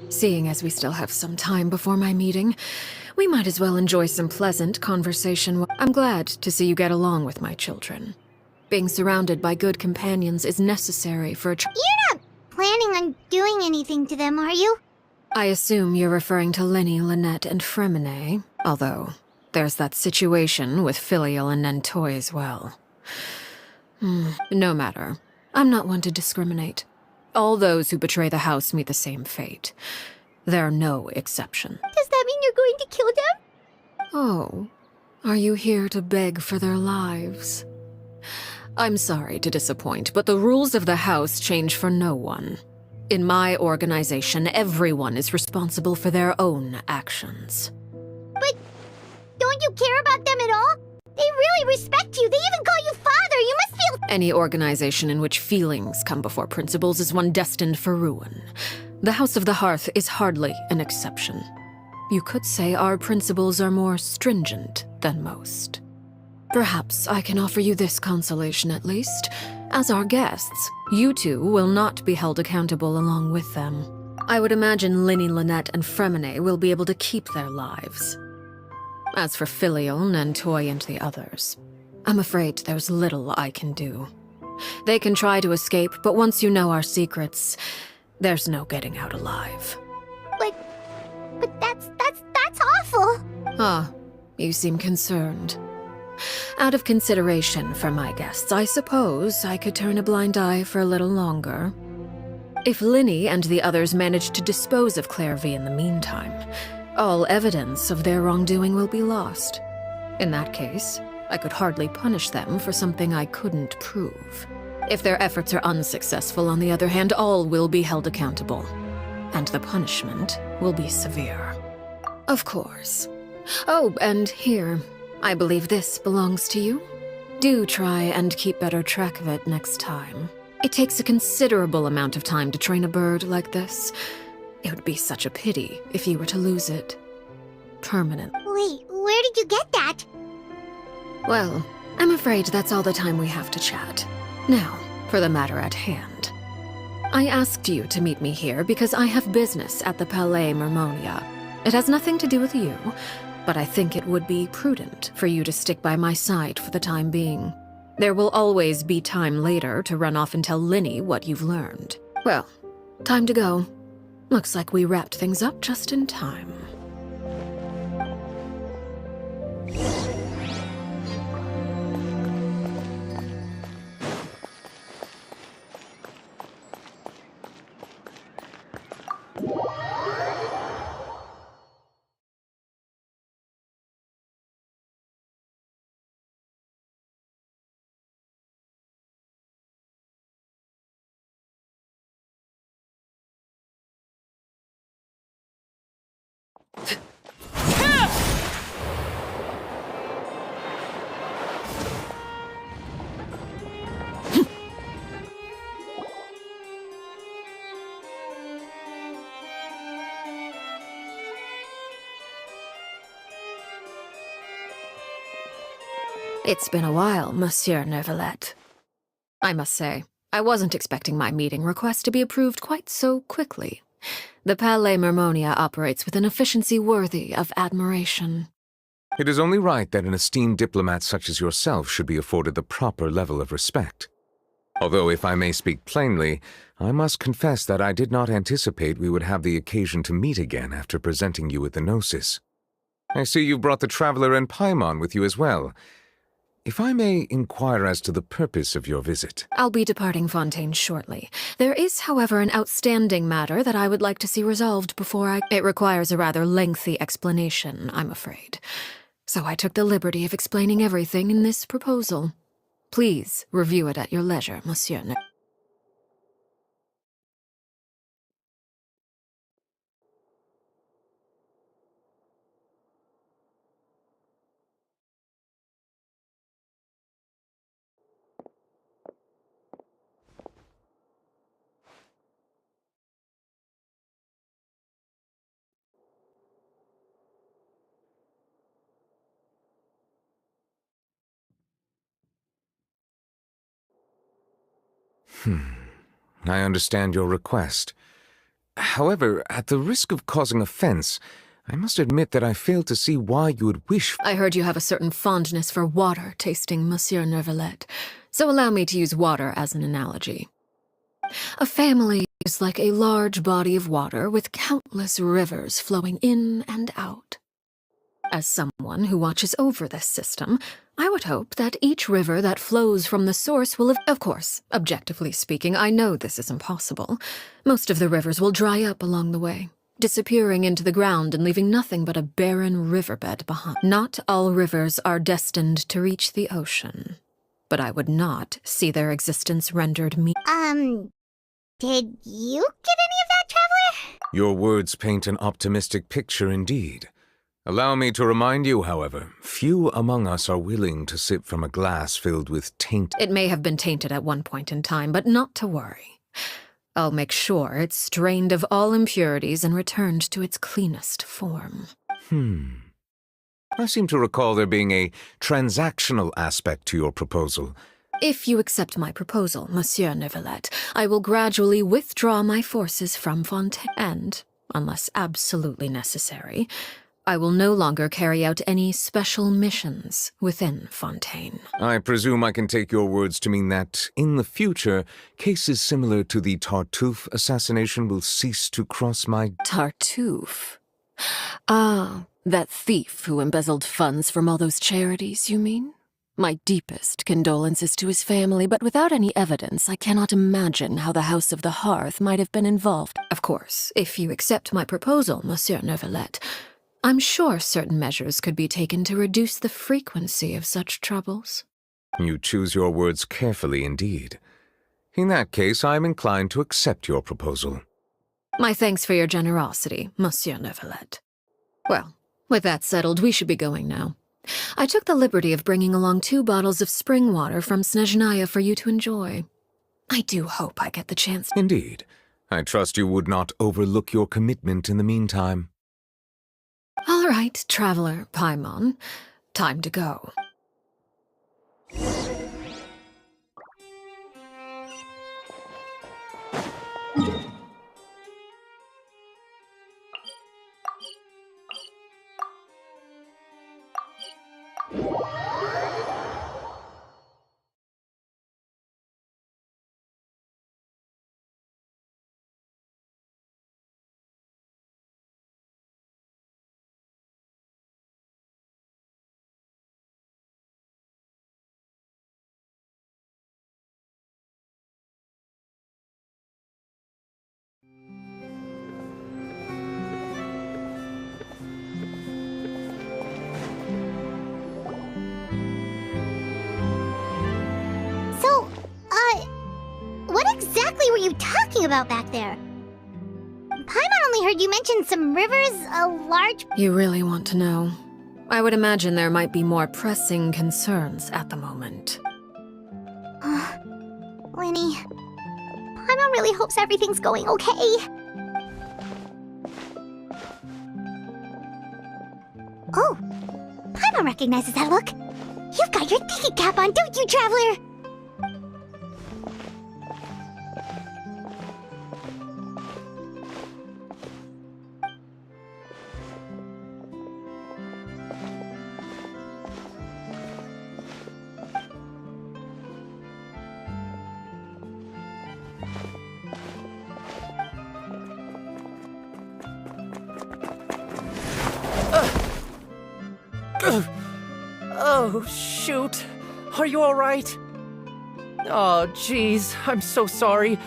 Seeing as we still have some time before my meeting, we might as well enjoy some pleasant conversation. I'm glad to see you get along with my children. Being surrounded by good companions is necessary for a You're not planning on doing anything to them, are you? I assume you're referring to Linny, Lynette, and Fremine, although there's that situation with Filial and Nentoy as well. No matter. I'm not one to discriminate. All those who betray the house meet the same fate. There are no exceptions. Does that mean you're going to kill them? Oh, are you here to beg for their lives? I'm sorry to disappoint, but the rules of the house change for no one. In my organization, everyone is responsible for their own actions. But don't you care about them at all? They really respect you. They even call you father. You must feel... Any organization in which feelings come before principles is one destined for ruin. The House of the Hearth is hardly an exception. You could say our principles are more stringent than most. Perhaps I can offer you this consolation at least. As our guests, you two will not be held accountable along with them. I would imagine Linny, Lynette, and Fremine will be able to keep their lives. As for Filial, Nentoy, and the others, I'm afraid there's little I can do. They can try to escape, but once you know our secrets, there's no getting out alive. But that's awful. Ah, you seem concerned. Out of consideration for my guests, I suppose I could turn a blind eye for a little longer. If Linny and the others manage to dispose of Clairvy in the meantime, all evidence of their wrongdoing will be lost. In that case, I could hardly punish them for something I couldn't prove. If their efforts are unsuccessful, on the other hand, all will be held accountable. And the punishment will be severe. Of course. Oh, and here, I believe this belongs to you. Do try and keep better track of it next time. It takes a considerable amount of time to train a bird like this. It would be such a pity if you were to lose it. Permanently. Wait, where did you get that? Well, I'm afraid that's all the time we have to chat. Now, for the matter at hand. I asked you to meet me here because I have business at the Palais Mermonia. It has nothing to do with you, but I think it would be prudent for you to stick by my side for the time being. There will always be time later to run off and tell Linny what you've learned. Well, time to go. Looks like we wrapped things up just in time. It's been a while, Monsieur Neuvillette. I must say, I wasn't expecting my meeting request to be approved quite so quickly. The Palais Mermonia operates with an efficiency worthy of admiration. It is only right that an esteemed diplomat such as yourself should be afforded the proper level of respect. Although, if I may speak plainly, I must confess that I did not anticipate we would have the occasion to meet again after presenting you with the Gnosis. I see you brought the Traveler and Paimon with you as well. If I may inquire as to the purpose of your visit. I'll be departing Fontaine shortly. There is, however, an outstanding matter that I would like to see resolved before I... It requires a rather lengthy explanation, I'm afraid. So I took the liberty of explaining everything in this proposal. Please review it at your leisure, Monsieur. I understand your request. However, at the risk of causing offense, I must admit that I fail to see why you would wish... I heard you have a certain fondness for water tasting, Monsieur Neuvillette, so allow me to use water as an analogy. A family is like a large body of water with countless rivers flowing in and out. As someone who watches over this system, I would hope that each river that flows from the source will of course, objectively speaking, I know this is impossible. Most of the rivers will dry up along the way, disappearing into the ground and leaving nothing but a barren riverbed behind. Not all rivers are destined to reach the ocean, but I would not see their existence rendered me. Did you get any of that, Traveler? Your words paint an optimistic picture indeed. Allow me to remind you, however, few among us are willing to sip from a glass filled with taint. It may have been tainted at one point in time, but not to worry. I'll make sure it's strained of all impurities and returned to its cleanest form. I seem to recall there being a transactional aspect to your proposal. If you accept my proposal, Monsieur Neuvillette, I will gradually withdraw my forces from Fontaine, and, unless absolutely necessary, I will no longer carry out any special missions within Fontaine. I presume I can take your words to mean that, in the future, cases similar to the Tartuffe assassination will cease to cross my... Tartuffe? Ah, that thief who embezzled funds from all those charities, you mean? My deepest condolences to his family, but without any evidence, I cannot imagine how the House of the Hearth might have been involved. Of course, if you accept my proposal, Monsieur Neuvillette, I'm sure certain measures could be taken to reduce the frequency of such troubles. You choose your words carefully indeed. In that case, I am inclined to accept your proposal. My thanks for your generosity, Monsieur Neuvillette. Well, with that settled, we should be going now. I took the liberty of bringing along 2 bottles of spring water from Snezhnaya for you to enjoy. I do hope I get the chance. Indeed. I trust you would not overlook your commitment in the meantime. All right, Traveler Paimon. Time to go. What exactly were you talking about back there? Paimon only heard you mention some rivers, a large... You really want to know? I would imagine there might be more pressing concerns at the moment. Winnie, Paimon really hopes everything's going okay. Oh, Paimon recognizes that look. You've got your thinking cap on, don't you, Traveler? Oh, shoot. Are you alright? Oh, jeez, I'm so sorry.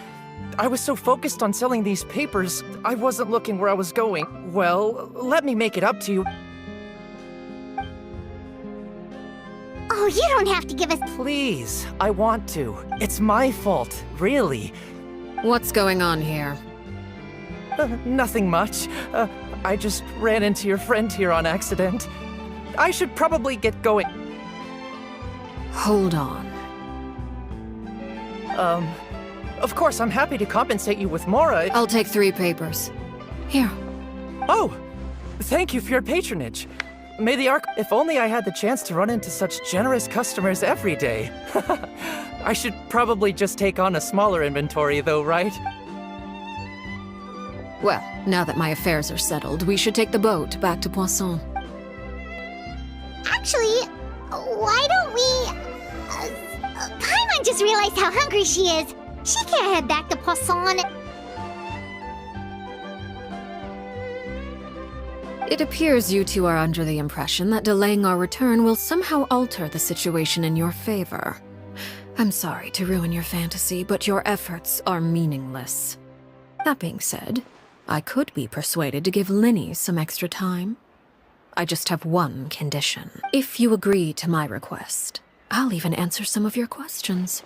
I was so focused on selling these papers, I wasn't looking where I was going. Well, let me make it up to you. Oh, you don't have to give us... Please, I want to. It's my fault, really. What's going on here? Nothing much. I just ran into your friend here on accident. I should probably get going. Hold on. Of course, I'm happy to compensate you with more. I'll take 3 papers. Here. Oh, thank you for your patronage. May the Ark... If only I had the chance to run into such generous customers every day. I should probably just take on a smaller inventory though, right? Well, now that my affairs are settled, we should take the boat back to Poisson. Actually, why don't we... Paimon just realized how hungry she is. She can't head back to Poisson. It appears you two are under the impression that delaying our return will somehow alter the situation in your favor. I'm sorry to ruin your fantasy, but your efforts are meaningless. That being said, I could be persuaded to give Linny some extra time. I just have one condition. If you agree to my request, I'll even answer some of your questions.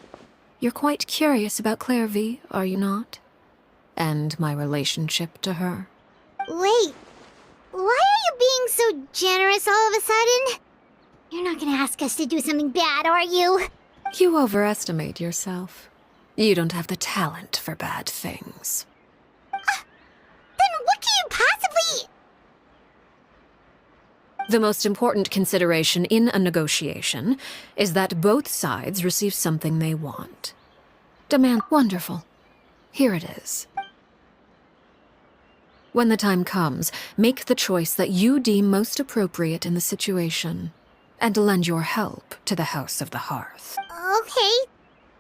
You're quite curious about Clairvy, are you not? And my relationship to her. Wait, why are you being so generous all of a sudden? You're not gonna ask us to do something bad, are you? You overestimate yourself. You don't have the talent for bad things. Then what can you possibly... The most important consideration in a negotiation is that both sides receive something they want. Demand... Wonderful. Here it is. When the time comes, make the choice that you deem most appropriate in the situation, and lend your help to the House of the Hearth. Okay,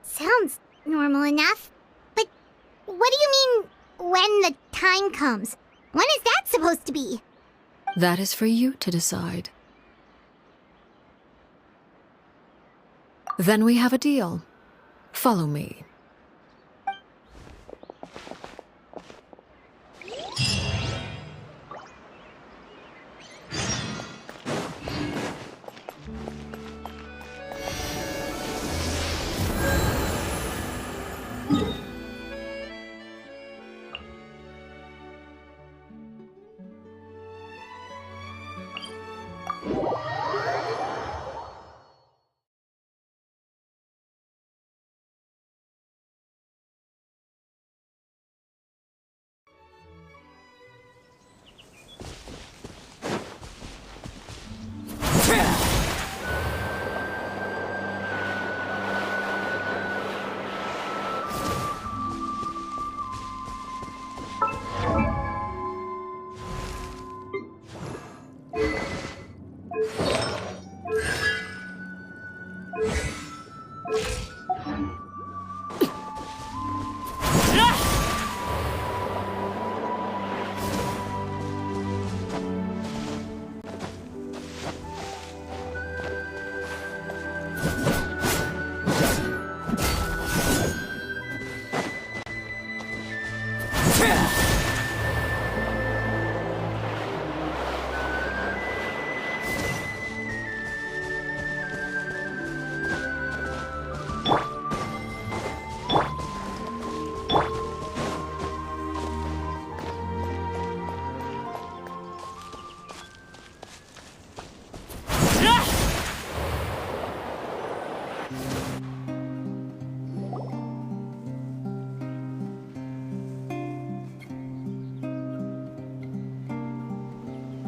sounds normal enough. But what do you mean, when the time comes? When is that supposed to be? That is for you to decide. Then we have a deal. Follow me.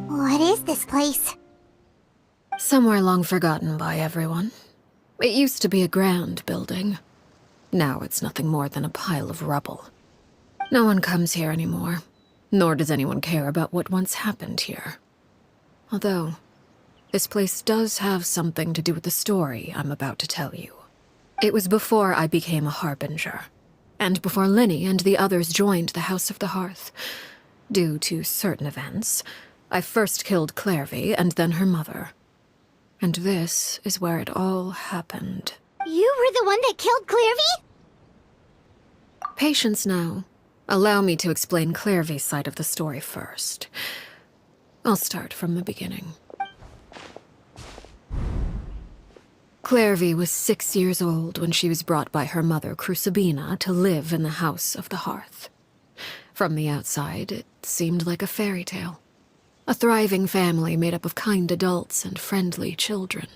What is this place? Somewhere long forgotten by everyone. It used to be a grand building. Now it's nothing more than a pile of rubble. No one comes here anymore, nor does anyone care about what once happened here. Although, this place does have something to do with the story I'm about to tell you. It was before I became a Harbinger, and before Linny and the others joined the House of the Hearth. Due to certain events, I first killed Clairvy and then her mother. And this is where it all happened. You were the one that killed Clairvy? Patience now. Allow me to explain Clairvy's side of the story first. I'll start from the beginning. Clairvy was 6 years old when she was brought by her mother, Crucibina, to live in the House of the Hearth. From the outside, it seemed like a fairy tale. A thriving family made up of kind adults and friendly children.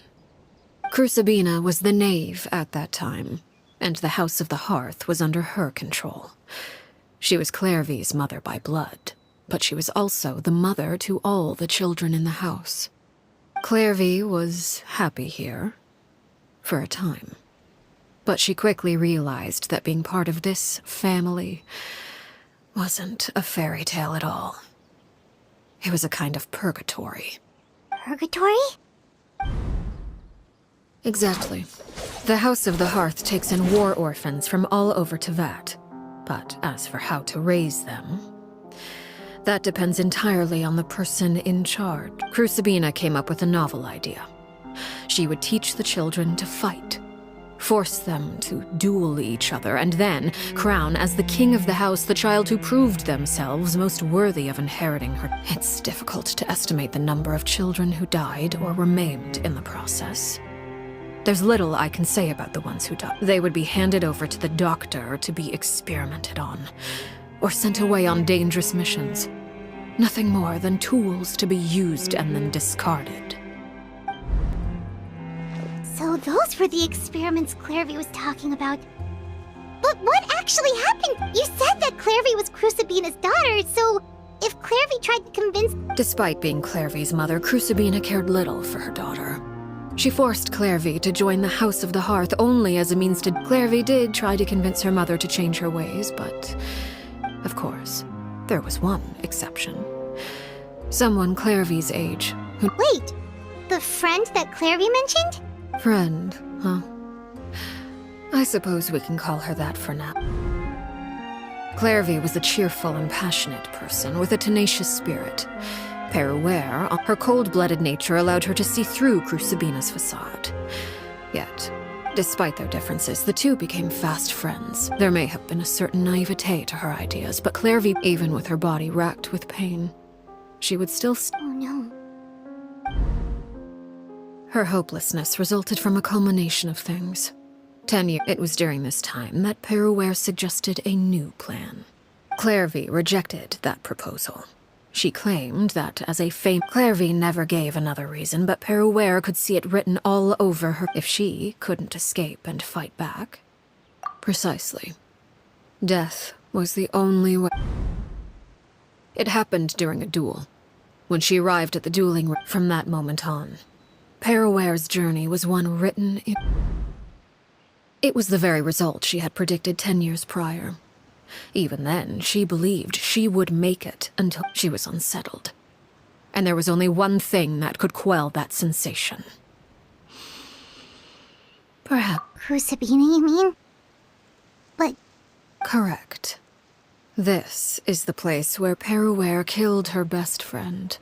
Crucibina was the knave at that time, and the House of the Hearth was under her control. She was Clairvy's mother by blood, but she was also the mother to all the children in the house. Clairvy was happy here, for a time. But she quickly realized that being part of this family wasn't a fairy tale at all. It was a kind of purgatory. Purgatory? Exactly. The House of the Hearth takes in war orphans from all over Teyvat. But as for how to raise them, that depends entirely on the person in charge. Crucibina came up with a novel idea. She would teach the children to fight, force them to duel each other, and then crown as the king of the house the child who proved themselves most worthy of inheriting her. It's difficult to estimate the number of children who died or were maimed in the process. There's little I can say about the ones who died. They would be handed over to the doctor to be experimented on, or sent away on dangerous missions. Nothing more than tools to be used and then discarded. So those were the experiments Clairvy was talking about. But what actually happened? You said that Clairvy was Crucibina's daughter, so if Clairvy tried to convince... Despite being Clairvy's mother, Crucibina cared little for her daughter. She forced Clairvy to join the House of the Hearth only as a means to... Clairvy did try to convince her mother to change her ways, but... Of course, there was one exception. Someone Clairvy's age who... Wait, the friend that Clairvy mentioned? Friend, huh? I suppose we can call her that for now. Clairvy was a cheerful and passionate person with a tenacious spirit. Peruere, her cold-blooded nature allowed her to see through Crucibina's facade. Yet, despite their differences, the two became fast friends. There may have been a certain naivete to her ideas, but Clairvy, even with her body racked with pain, she would still Oh no. Her hopelessness resulted from a culmination of things. 10 years. It was during this time that Peruere suggested a new plan. Clairvy rejected that proposal. She claimed that as a Clairvy never gave another reason, but Peruere could see it written all over her if she couldn't escape and fight back. Precisely. Death was the only way. It happened during a duel. When she arrived at the dueling ring, from that moment on, Peruere's journey was one written in... It was the very result she had predicted 10 years prior. Even then, she believed she would make it until she was unsettled. And there was only one thing that could quell that sensation. Perhaps... Crucibina, you mean? But... Correct. This is the place where Peruere killed her best friend.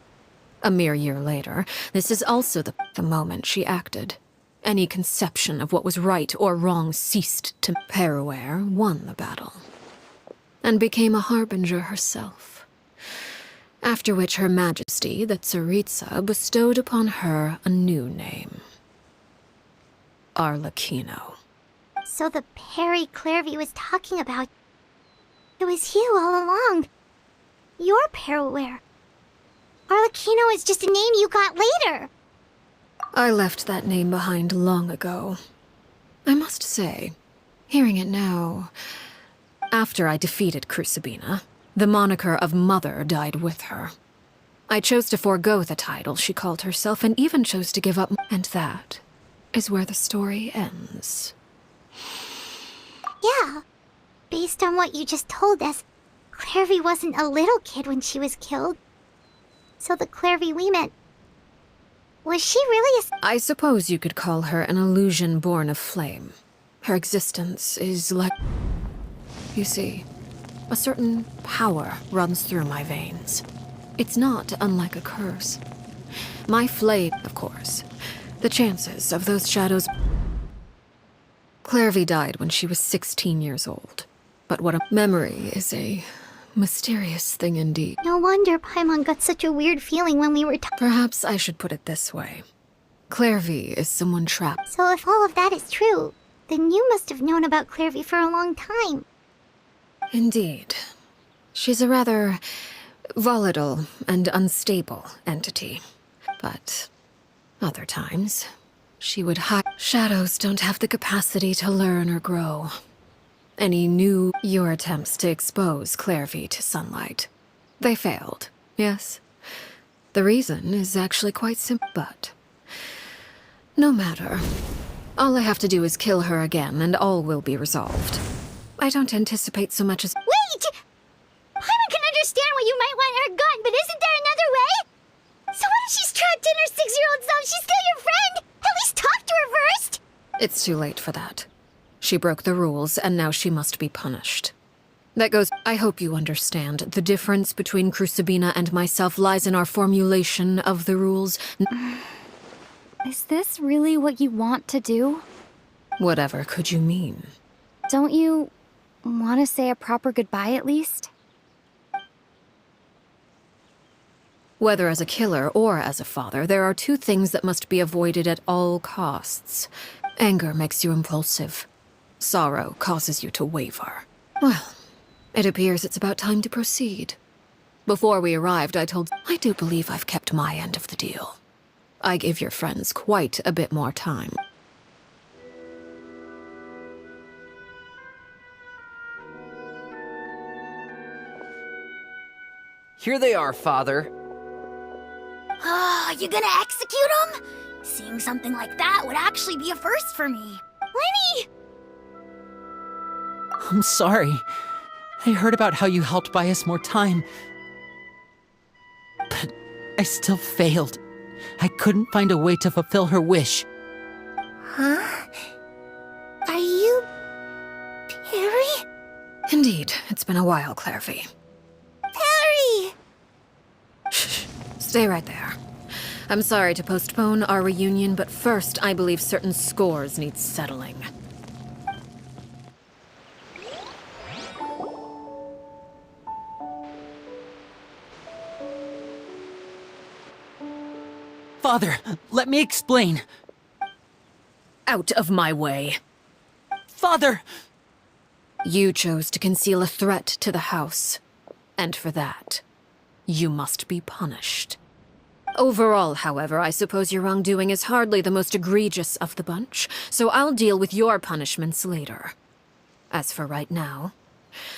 A mere year later, this is also the moment she acted. Any conception of what was right or wrong ceased to... Peruere won the battle, and became a harbinger herself. After which Her Majesty, the Tsaritsa, bestowed upon her a new name. Arlecchino. So the Perry Clairvy was talking about... It was you all along. You're Peruere. Arlecchino is just a name you got later. I left that name behind long ago. I must say, hearing it now... After I defeated Crucibina, the moniker of Mother died with her. I chose to forego the title she called herself and even chose to give up... And that is where the story ends. Yeah. Based on what you just told us, Clairvy wasn't a little kid when she was killed. So the Clairvy we met... Was she really a... I suppose you could call her an illusion born of flame. Her existence is like... You see, a certain power runs through my veins. It's not unlike a curse. My flame, of course. The chances of those shadows... Clairvy died when she was 16 years old. But what a memory is a mysterious thing indeed. No wonder Paimon got such a weird feeling when we were Perhaps I should put it this way. Clairvy is someone trapped. So if all of that is true, then you must have known about Clairvy for a long time. Indeed. She's a rather volatile and unstable entity. But other times, she would hide. Shadows don't have the capacity to learn or grow. Your attempts to expose Clairvy to sunlight. They failed, yes. The reason is actually quite simple, but... No matter. All I have to do is kill her again, and all will be resolved. I don't anticipate so much as... Wait! Paimon can understand why you might want her gone, but isn't there another way? So what if she's trapped in her 6-year-old self? She's still your friend! At least talk to her first! It's too late for that. She broke the rules, and now she must be punished. That goes... I hope you understand. The difference between Crucibina and myself lies in our formulation of the rules. Is this really what you want to do? Whatever could you mean? Don't you want to say a proper goodbye at least? Whether as a killer or as a father, there are two things that must be avoided at all costs. Anger makes you impulsive. Sorrow causes you to waver. Well, it appears it's about time to proceed. Before we arrived, I do believe I've kept my end of the deal. I give your friends quite a bit more time. Here they are, Father. You gonna execute him? Seeing something like that would actually be a first for me. Lenny! I'm sorry. I heard about how you helped buy us more time. But I still failed. I couldn't find a way to fulfill her wish. Huh? Are you... Perry? Indeed, it's been a while, Clairvy. Perry! Shh. Stay right there. I'm sorry to postpone our reunion, but first I believe certain scores need settling. Father, let me explain. Out of my way. Father! You chose to conceal a threat to the house. And for that, you must be punished. Overall, however, I suppose your wrongdoing is hardly the most egregious of the bunch, so I'll deal with your punishments later. As for right now,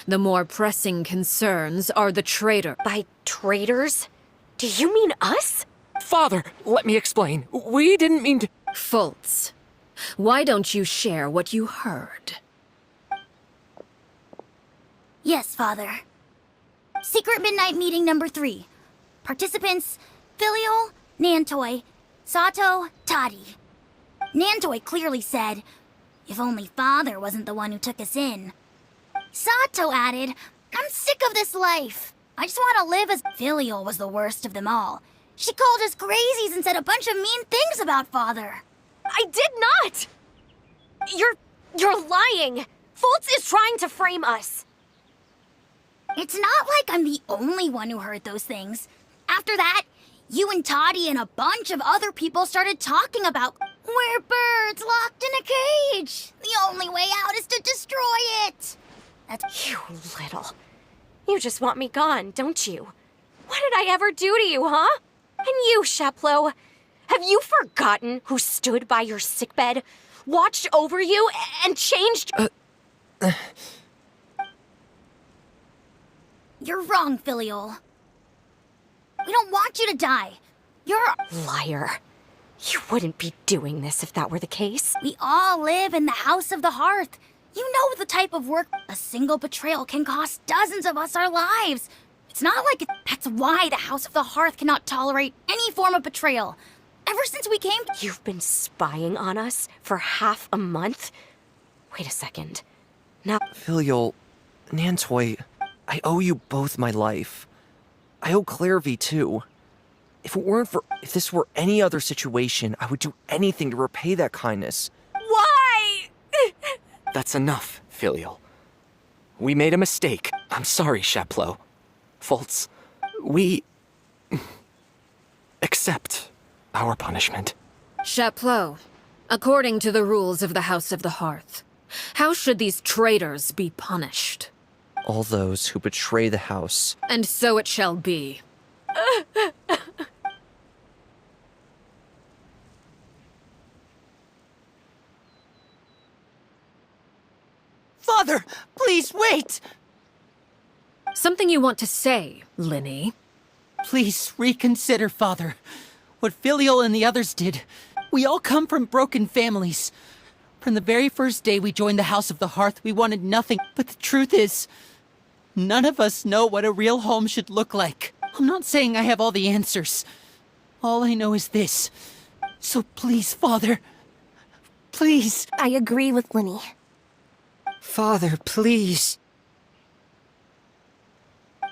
the more pressing concerns are the traitor. By traitors? Do you mean us? Father, let me explain. We didn't mean to... Fultz, why don't you share what you heard? Yes, Father. Secret Midnight Meeting number 3. Participants... Filial, Nantoi, Sato, Toddy. Nantoi clearly said, if only Father wasn't the one who took us in. Sato added, I'm sick of this life. I just want to live as... Filial was the worst of them all. She called us crazies and said a bunch of mean things about Father. I did not! You're lying! Fultz is trying to frame us. It's not like I'm the only one who heard those things. After that, you and Toddy and a bunch of other people started talking about we're birds locked in a cage. The only way out is to destroy it. That's... You little... You just want me gone, don't you? What did I ever do to you, huh? And you, Sheplo, have you forgotten who stood by your sickbed, watched over you, and changed... You're wrong, Filial. We don't want you to die. You're... Liar. You wouldn't be doing this if that were the case. We all live in the House of the Hearth. You know the type of work... A single betrayal can cost dozens of us our lives. It's not like it... That's why the House of the Hearth cannot tolerate any form of betrayal. Ever since we came... You've been spying on us for half a month? Wait a second. Now... Filial, Nantoi, I owe you both my life. I owe Clairvy too. If this were any other situation, I would do anything to repay that kindness. Why? That's enough, Filial. We made a mistake. I'm sorry, Chapleau. Faults. We accept our punishment. Chapleau, according to the rules of the House of the Hearth, how should these traitors be punished? All those who betray the house. And so it shall be. Father, please wait! Something you want to say, Linny? Please reconsider, Father. What Filial and the others did. We all come from broken families. From the very first day we joined the House of the Hearth, we wanted nothing. But the truth is, none of us know what a real home should look like. I'm not saying I have all the answers. All I know is this. So please, Father. Please. I agree with Linny. Father, please.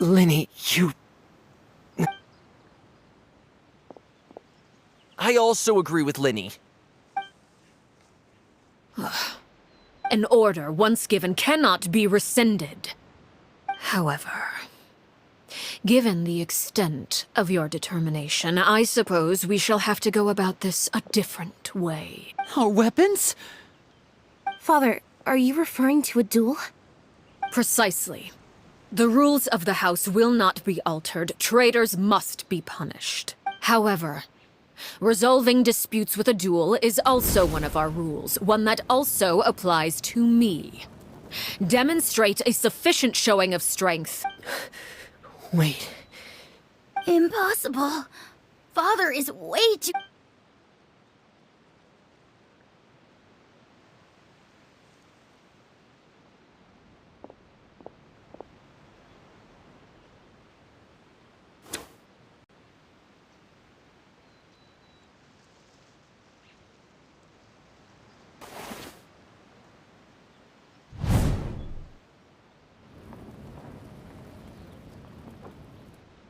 Linny, you... I also agree with Linny. An order once given cannot be rescinded. However, given the extent of your determination, I suppose we shall have to go about this a different way. Our weapons? Father, are you referring to a duel? Precisely. The rules of the house will not be altered. Traitors must be punished. However, resolving disputes with a duel is also one of our rules, one that also applies to me. Demonstrate a sufficient showing of strength. Wait. Impossible. Father is way too...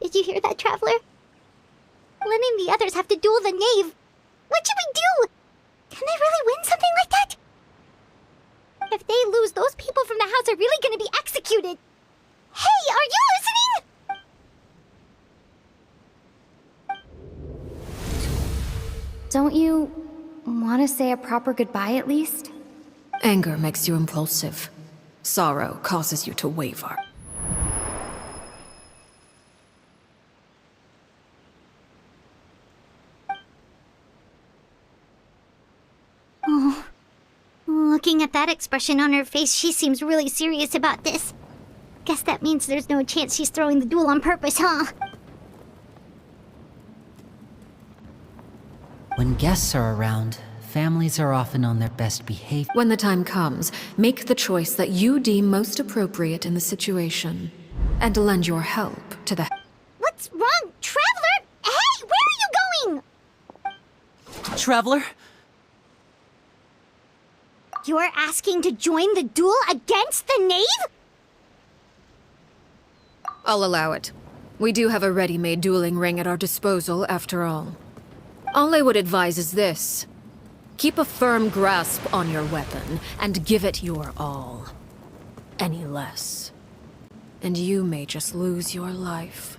Did you hear that, Traveler? Lenny and the others have to duel the knave. What should we do? Can they really win something like that? If they lose, those people from the house are really gonna be executed. Hey, are you listening? Don't you want to say a proper goodbye at least? Anger makes you impulsive. Sorrow causes you to waver. Oh, looking at that expression on her face, she seems really serious about this. Guess that means there's no chance she's throwing the duel on purpose, huh? When guests are around, families are often on their best behavior. When the time comes, make the choice that you deem most appropriate in the situation, and lend your help to the... What's wrong, Traveler? Hey, where are you going? Traveler? You're asking to join the duel against the knave? I'll allow it. We do have a ready-made dueling ring at our disposal, after all. All I would advise is this. Keep a firm grasp on your weapon, and give it your all. Any less, and you may just lose your life.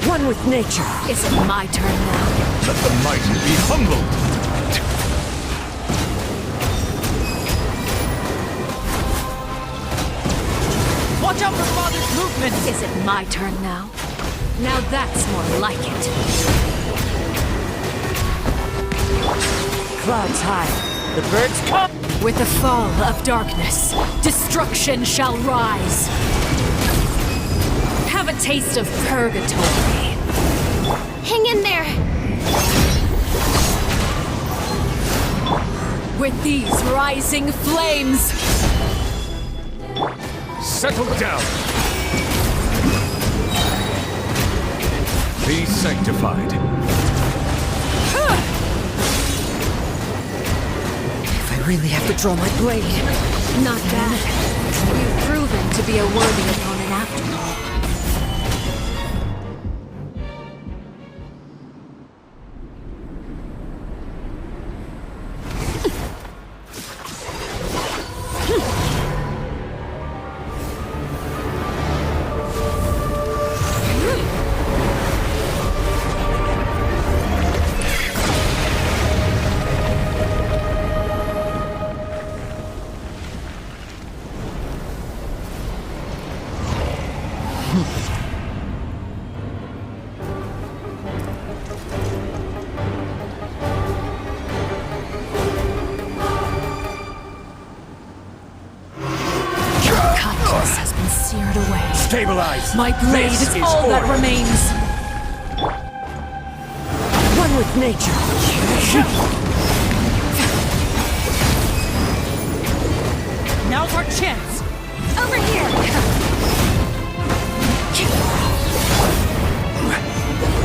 One with nature. Is it my turn now? Let the mighty be humbled! Watch out for Father's movements! Is it my turn now? Now that's more like it. Clouds high. The birds come! With the fall of darkness, destruction shall rise. Have a taste of purgatory. Hang in there! With these rising flames! Settle down. Be sanctified. If I really have to draw my blade. Not bad. You've proven to be a worthy opponent after all. Stabilize. My blade This is all that order. remains. One with nature. Now's our chance! Over here!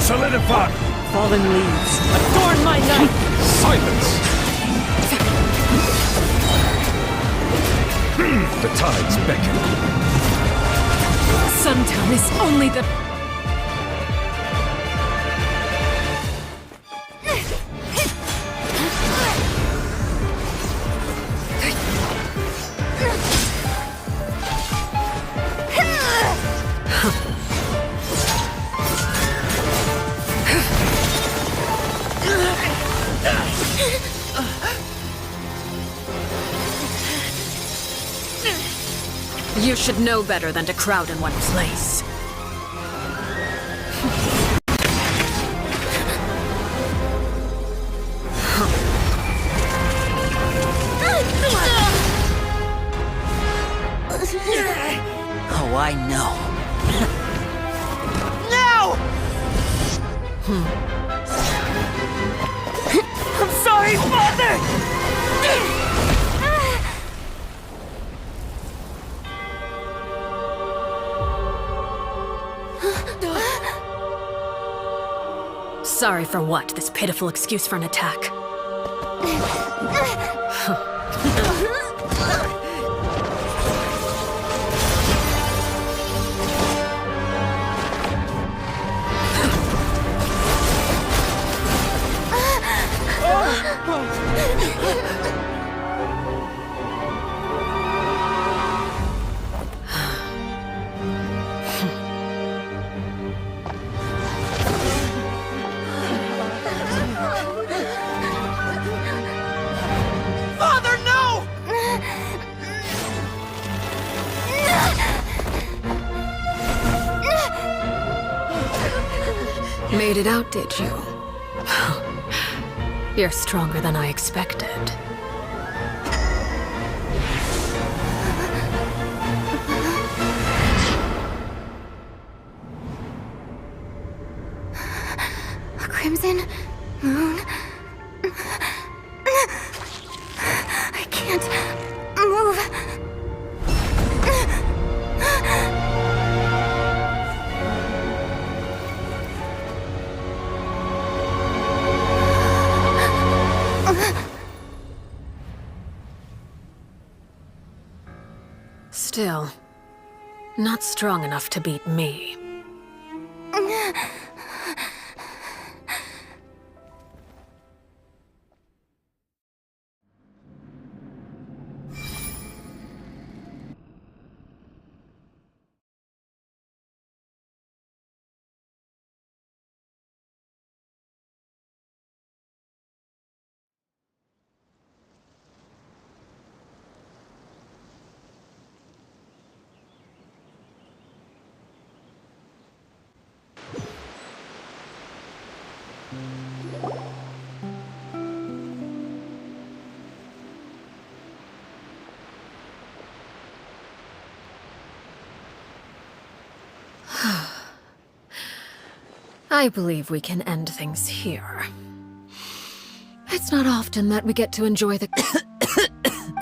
Solidify. Fallen leaves, adorn my night! Silence. The tides beckon. Suntown is only the... You should know better than to crowd in one place. Oh, I know. No! I'm sorry, Father! Sorry for what? This pitiful excuse for an attack. Father, no! Made it out, did you? You're stronger than I expected. A crimson moon. I can't move. Still, not strong enough to beat me. I believe we can end things here. It's not often that we get to enjoy the...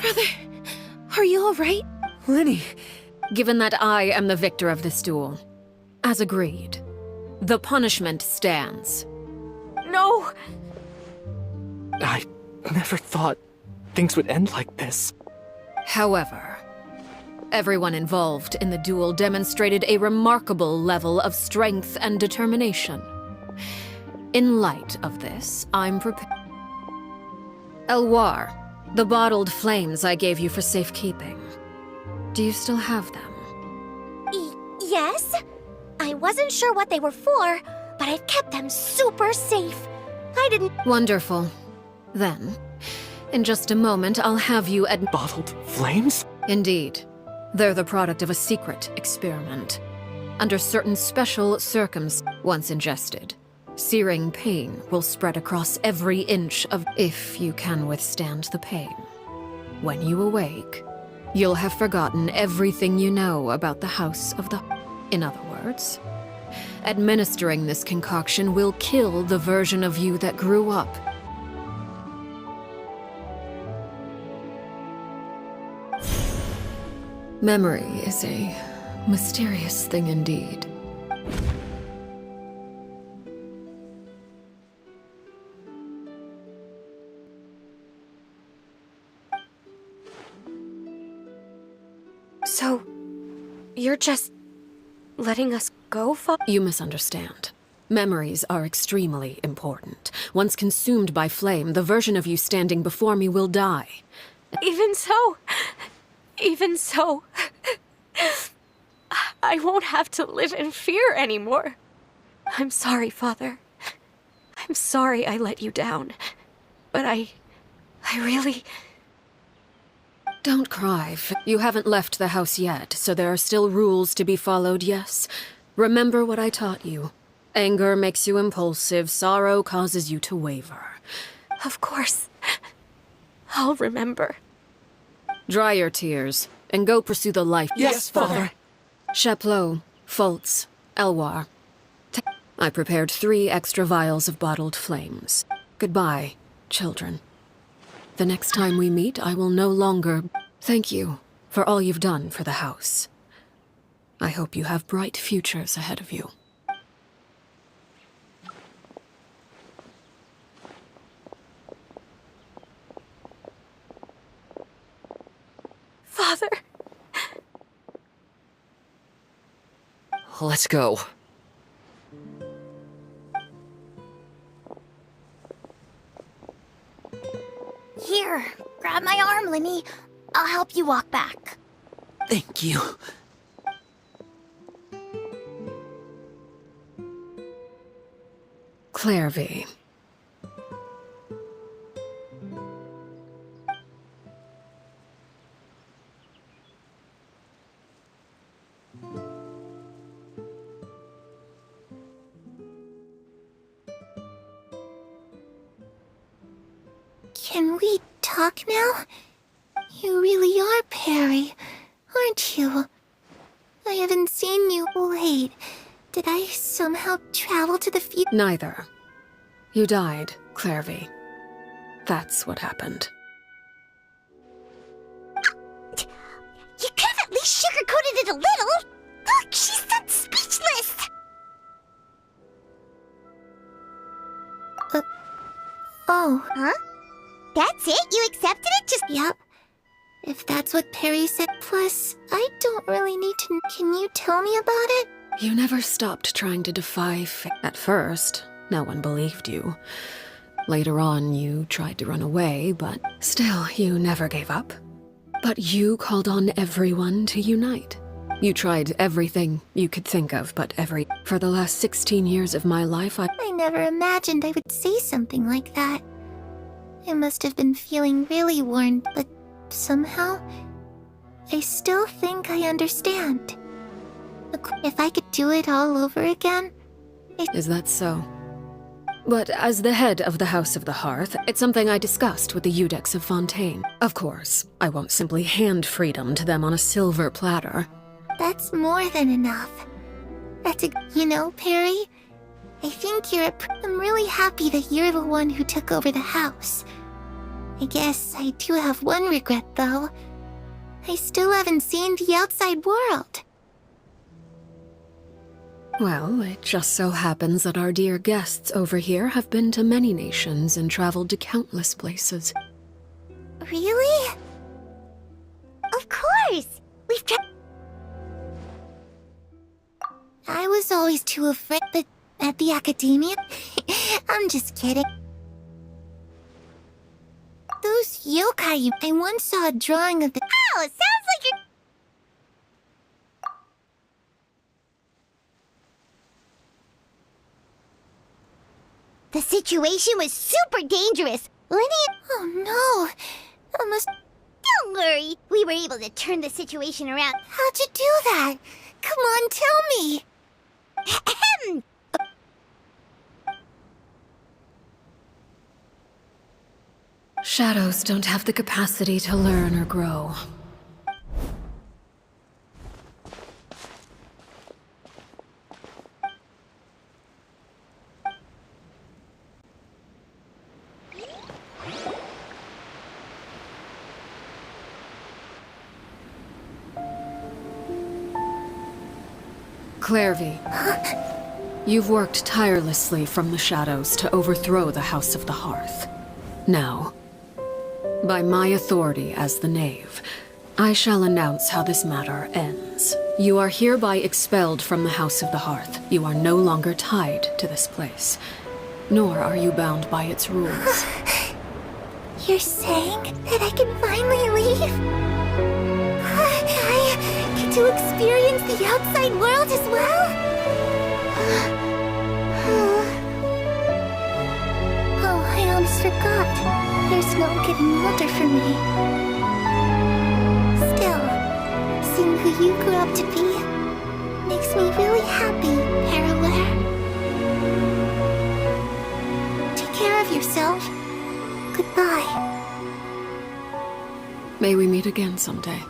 Brother, are you alright? Lenny! Given that I am the victor of this duel, as agreed, the punishment stands. No! I never thought things would end like this. However, everyone involved in the duel demonstrated a remarkable level of strength and determination. In light of this, I'm prepared. Elwar, the bottled flames I gave you for safekeeping. Do you still have them? Yes? I wasn't sure what they were for, but I've kept them super safe. I didn't... Wonderful. Then, in just a moment, I'll have you Bottled flames? Indeed. They're the product of a secret experiment. Under certain special circumstances, once ingested, searing pain will spread across every inch of... If you can withstand the pain. When you awake, you'll have forgotten everything you know about the House of the... In other words, administering this concoction will kill the version of you that grew up. Memory is a mysterious thing indeed. So, you're just letting us go, You misunderstand. Memories are extremely important. Once consumed by flame, the version of you standing before me will die. Even so, I won't have to live in fear anymore. I'm sorry, Father. I'm sorry I let you down. But I really... Don't cry. You haven't left the house yet, so there are still rules to be followed, yes? Remember what I taught you. Anger makes you impulsive, sorrow causes you to waver. Of course. I'll remember. Dry your tears, and go pursue the life... Yes, Father. Chaplot, Foltz, Elwar. I prepared 3 extra vials of bottled flames. Goodbye, children. The next time we meet, I will no longer... Thank you for all you've done for the house. I hope you have bright futures ahead of you. Father... Let's go. Here, grab my arm, Lenny. I'll help you walk back. Thank you. Clairvy. Can we talk now? You really are Perry, aren't you? I haven't seen you. Wait, did I somehow travel to the future? Neither. You died, Clairvy. That's what happened. You could have at least sugarcoated it a little. Look, she's done speechless. Oh. Huh? That's it? You accepted it? Just... Yep. If that's what Perry said. Plus, I don't really need to... Can you tell me about it? You never stopped trying to defy fate. At first, no one believed you. Later on, you tried to run away, but still, you never gave up. But you called on everyone to unite. You tried everything you could think of, but For the last 16 years of my life, I never imagined I would say something like that. I must have been feeling really worn, but somehow, I still think I understand. If I could do it all over again... Is that so? But as the head of the House of the Hearth, it's something I discussed with the Eudex of Fontaine. Of course, I won't simply hand freedom to them on a silver platter. That's more than enough. You know, Perry, I think I'm really happy that you're the one who took over the house. I guess I do have one regret, though. I still haven't seen the outside world. Well, it just so happens that our dear guests over here have been to many nations and traveled to countless places. Really? Of course! We've tried. I was always too afraid, but at the academia? I'm just kidding. Those yokai, I once saw a drawing of the— Oh, sounds like you're... The situation was super dangerous. Lenny... Oh no! I must... Don't worry. We were able to turn the situation around. How'd you do that? Come on, tell me! Ahem. Shadows don't have the capacity to learn or grow. Clairvy, you've worked tirelessly from the shadows to overthrow the House of the Hearth. Now, by my authority as the Knave, I shall announce how this matter ends. You are hereby expelled from the House of the Hearth. You are no longer tied to this place, nor are you bound by its rules. You're saying that I can finally leave? I get to experience the outside world as well? Oh, I almost forgot. There's no getting older for me. Still, seeing who you grew up to be makes me really happy, Parallel. Take care of yourself. Goodbye. May we meet again someday.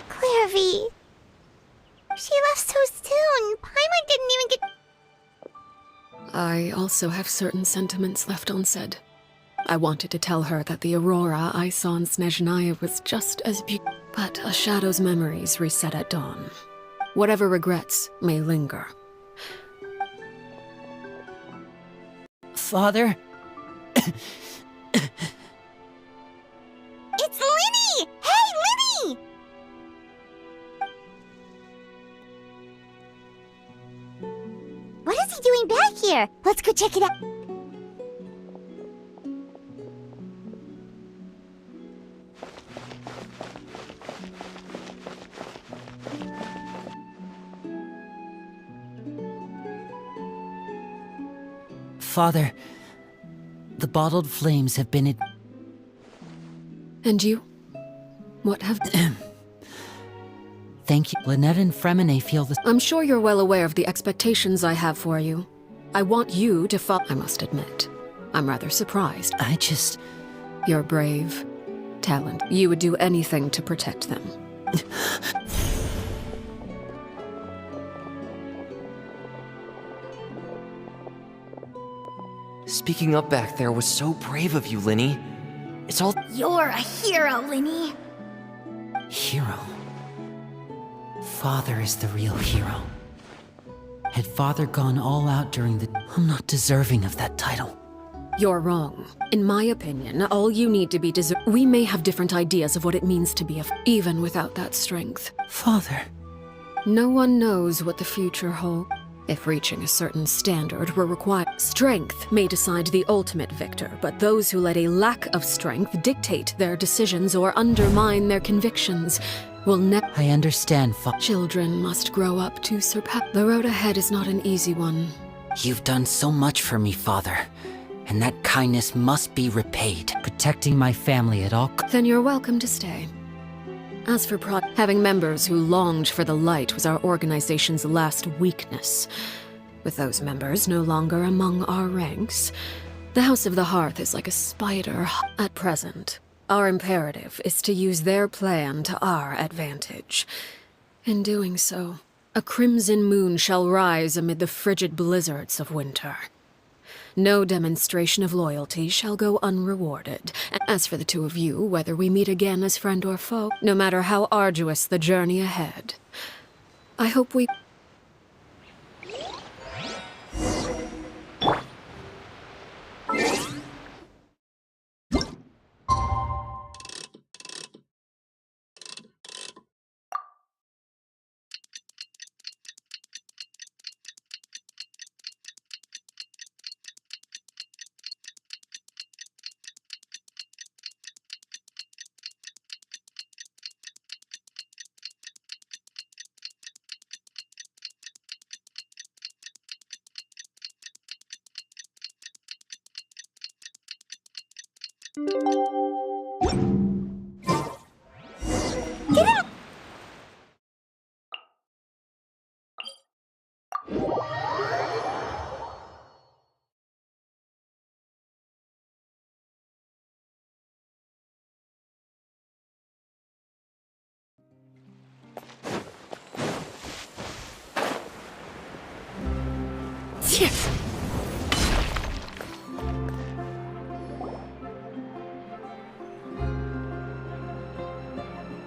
Clairvy. She left so soon. Paimon didn't even get... I also have certain sentiments left unsaid. I wanted to tell her that the aurora I saw in Snezhnaya was just as beautiful, but a shadow's memories reset at dawn. Whatever regrets may linger. Father? It's Linny! Hey, Linny! What is he doing back here? Let's go check it out. Father, the bottled flames have been... And you? What have... Thank you. Lynette and Fremine feel the... I'm sure you're well aware of the expectations I have for you. I want you to follow... I must admit, I'm rather surprised. I just... You're brave, talented. You would do anything to protect them. Speaking up back there was so brave of you, Linny. It's all... You're a hero, Linny. Hero? Father is the real hero. Had Father gone all out during the... I'm not deserving of that title. You're wrong. In my opinion, all you need to be We may have different ideas of what it means to be even without that strength. Father. No one knows what the future holds. If reaching a certain standard were required, strength may decide the ultimate victor, but those who let a lack of strength dictate their decisions or undermine their convictions will never... I understand, Children must grow up to surpass... The road ahead is not an easy one. You've done so much for me, Father, and that kindness must be repaid. Protecting my family at all... Then you're welcome to stay. As for having members who longed for the light was our organization's last weakness. With those members no longer among our ranks, The House of the Hearth is like a spider at present. Our imperative is to use their plan to our advantage. In doing so, a crimson moon shall rise amid the frigid blizzards of winter. No demonstration of loyalty shall go unrewarded. As for the two of you, whether we meet again as friend or foe, no matter how arduous the journey ahead, I hope we...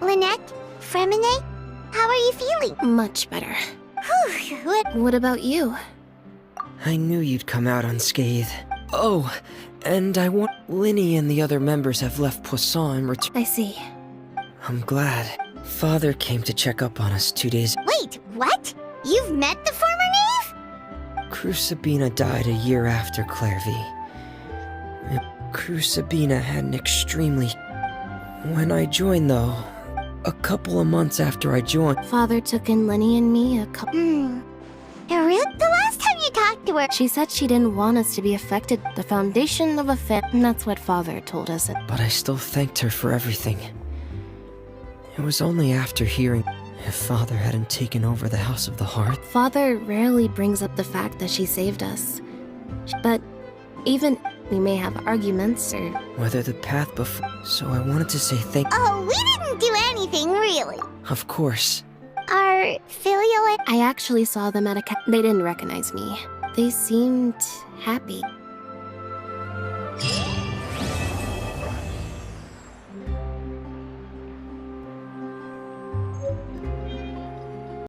Lynette? Fremine? How are you feeling? Much better. Whew, What about you? I knew you'd come out unscathed. Oh, and I want... Linny and the other members have left Poisson in return. I see. I'm glad. Father came to check up on us 2 days... Wait, what? You've met the former knave? Crucibina died a year after Clairvy. Crucibina had an extremely... When I joined, though, a couple of months after I joined... Father took in Lenny and me a couple... Really? The last time you talked to her... She said she didn't want us to be affected. The foundation of a family. That's what Father told us. But I still thanked her for everything. It was only after hearing if Father hadn't taken over the House of the Hearth. Father rarely brings up the fact that she saved us. But even we may have arguments or... Whether the path before... So I wanted to say thank... Oh, we didn't do anything, really. Of course. Our filial... I actually saw them at a They didn't recognize me. They seemed happy.